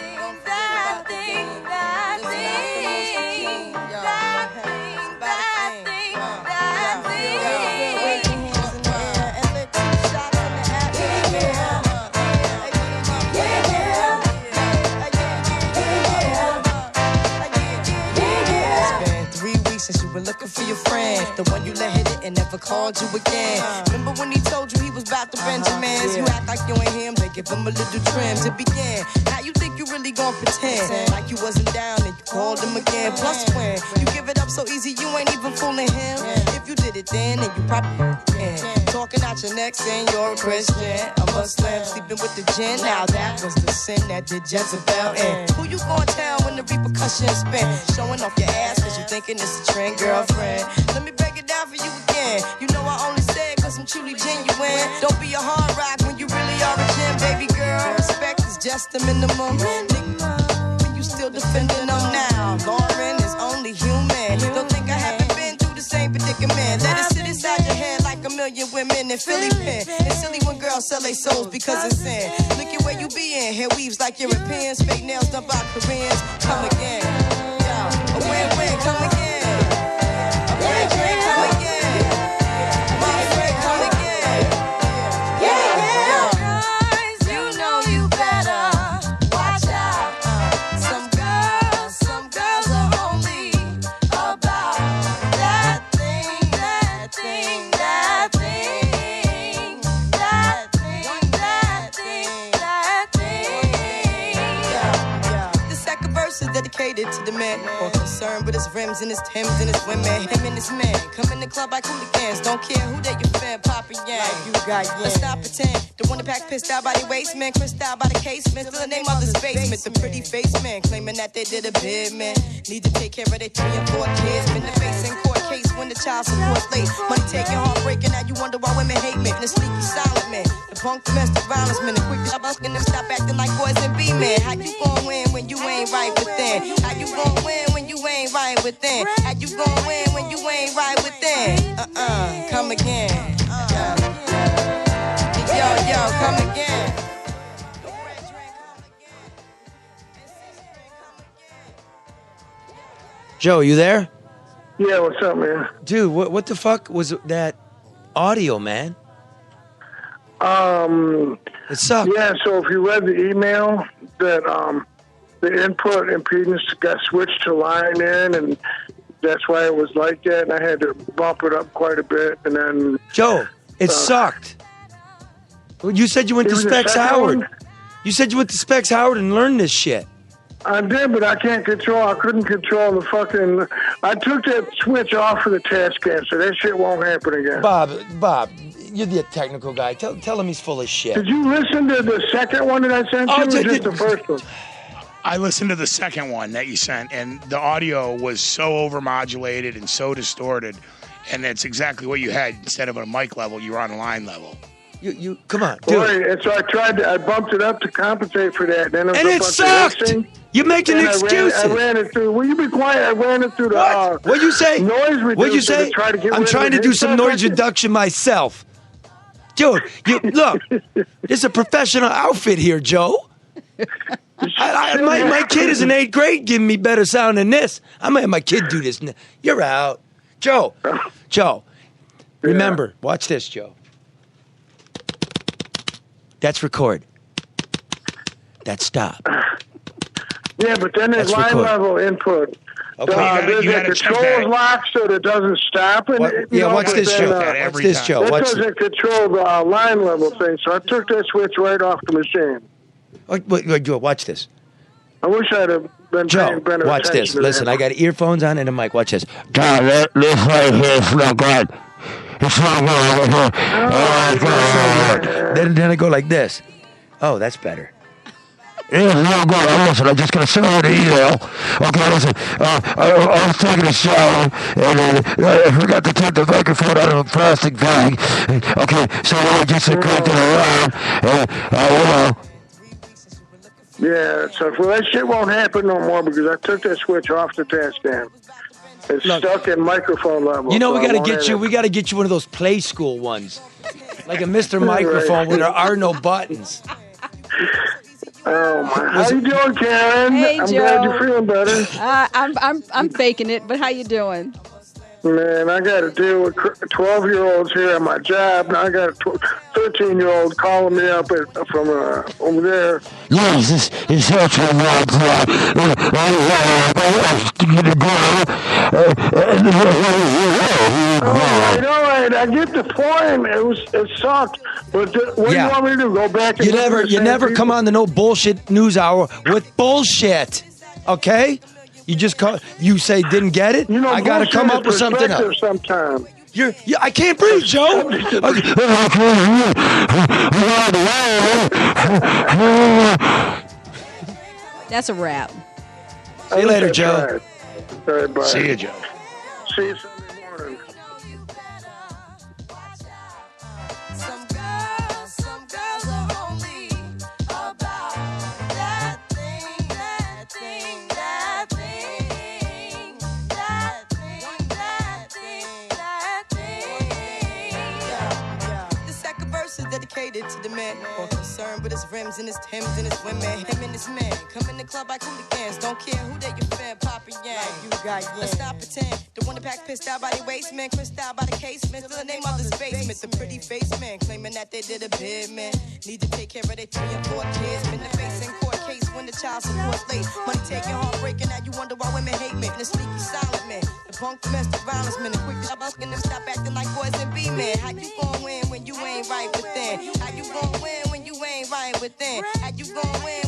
for your friend, the one you let hit it and never called you again. Remember when he told you he was about to Benjamins? You act like you ain't him, they give him a little trim to begin. Now you think you really gon' pretend like you wasn't down and you called him again. Plus when you give it up so easy, you ain't even fooling him. If you did it then you probably can. Talking out your neck saying you're a Christian, a Muslim, sleeping with the gin. Now that was the sin that did Jezebel in. Who you gonna tell when the repercussions spin? Showing off your ass cause you thinking it's a trend, girlfriend. Let me break it down for you again. You know I only say it cause I'm truly genuine. Don't be a hard rock when you really are a gem, baby girl. Respect is just the minimum. Nigga, you still defending them now. Lauren is only human. Don't think I haven't been through the same predicament. Let it sit inside your head like a million women in Philly pen. It's silly when girls sell their souls because it's sin. Look at where you be in. Hair weaves like Europeans. Fake nails done by Koreans. Come again. A win-win, come again. A win-win, come again. My friend, come again. Yeah. Guys, you know you better watch out. Some girls are only about that thing. The second verse is dedicated to the man more concerned with his rims and his Timbs and his women. Him and his man come in the club like hooligans. Don't care who they you fan, poppin' yang. Like you got yang. Let's not pretend. The one that pack pissed out by the waist, man. Crissed out by the casement. Still the name of his basement. The pretty face man claiming that they did a bid, man. Need to take care of their 3 and 4 kids. Been the face in court case when the child support's late. Money taking, heartbreaking. Now you wonder why women hate me. The sneaky silent man. The punk domestic violence man. The quick to buskin' them stop acting like boys and be men. How you gon' win when you ain't right within? How you gon' win when you ain't right within? How you gon' win when you ain't right within? Come again. Yo, come again. Joe, you there? Yeah, what's up, man? Dude, what the fuck was that audio, man? It sucked. Yeah, so if you read the email that the input impedance got switched to line in, and that's why it was like that, and I had to bump it up quite a bit, and then... Joe, it sucked. You said you went to Specs Howard. One? You said you went to Specs Howard and learned this shit. I did, but I couldn't control the fucking... I took that switch off of the Tascam, so that shit won't happen again. Bob, you're the technical guy. Tell him he's full of shit. Did you listen to the second one that I sent you, or just the first one? I listened to the second one that you sent, and the audio was so overmodulated and so distorted, and that's exactly what you had. Instead of a mic level, you were on a line level. You come on, dude. Right, and so I bumped it up to compensate for that. Then it sucked. You're making excuses. I ran it through. Will you be quiet? I ran it through the What'd you say? Noise reducer. What'd you say? I'm trying to do some noise reduction myself. Dude, look, this is a professional outfit here, Joe. My kid is in 8th grade giving me better sound than this. I'm going to have my kid do this. You're out. Joe, remember, watch this, Joe. That's record. That's stop. Yeah, but then there's line level input. Okay. The controls locked so that it doesn't stop. And watch this, Joe. Watch this, Joe. That doesn't control the line level thing, so I took that switch right off the machine. Wait, Joe, watch this. I wish I'd have been paying better attention. Watch this. Listen, I got earphones on and a mic. Watch this. God, this right here is not good. It's not good over here. Then I go like this. Oh, that's better. Yeah, no good. Listen, I'm just going to send out an email. Okay, listen, I was taking a shower, and I forgot to take the microphone out of a plastic bag. Okay, so I just cranked it around, and Yeah, so that shit won't happen no more because I took that switch off the Tascam. It's stuck in microphone level. You know, we got to get you one of those play school ones, like a Mr. Microphone where there are no buttons. Oh my! How you doing, Karen? Hey, I'm Joe. glad you're feeling better. I'm faking it, but how you doing? Man, I got to deal with 12-year-olds here at my job. Now I got a 13-year-old calling me up from over there. Yes, it's such a long time. All right. I get the point. It sucked. But what do you want me to do? Go back and You never come on the no bullshit news hour with bullshit. Okay? You just you say didn't get it. You know, I got to come up with something else. Sometimes. I can't breathe, Joe. That's a wrap. See you later, Joe. All right, bye. See you, Joe. See you Sunday morning. Some girls are only about that thing, that thing, that thing, that thing, that thing, that thing. The second verse is dedicated to the man more concerned with his rims and his Timbs and his women. Him and his man come in the club like hooligans. Don't care who they your fan, Papa Yang. You got Yang. Let's stop pretend. The one that pack pissed out by the waist man, crissed out by the casement. Still the name of the basement. The pretty face man claiming that they did a bid, man. Need to take care of their 3 and 4 kids. Been the face in court case when the child support late. Money taking, heartbreaking. Now you wonder why women hate me. And the sneaky silent man. The punk domestic violence man. The quick to busking them stop acting like boys and be men. How you gon' win when you ain't right within? How you gon' win when you ain't right within? How you gon' win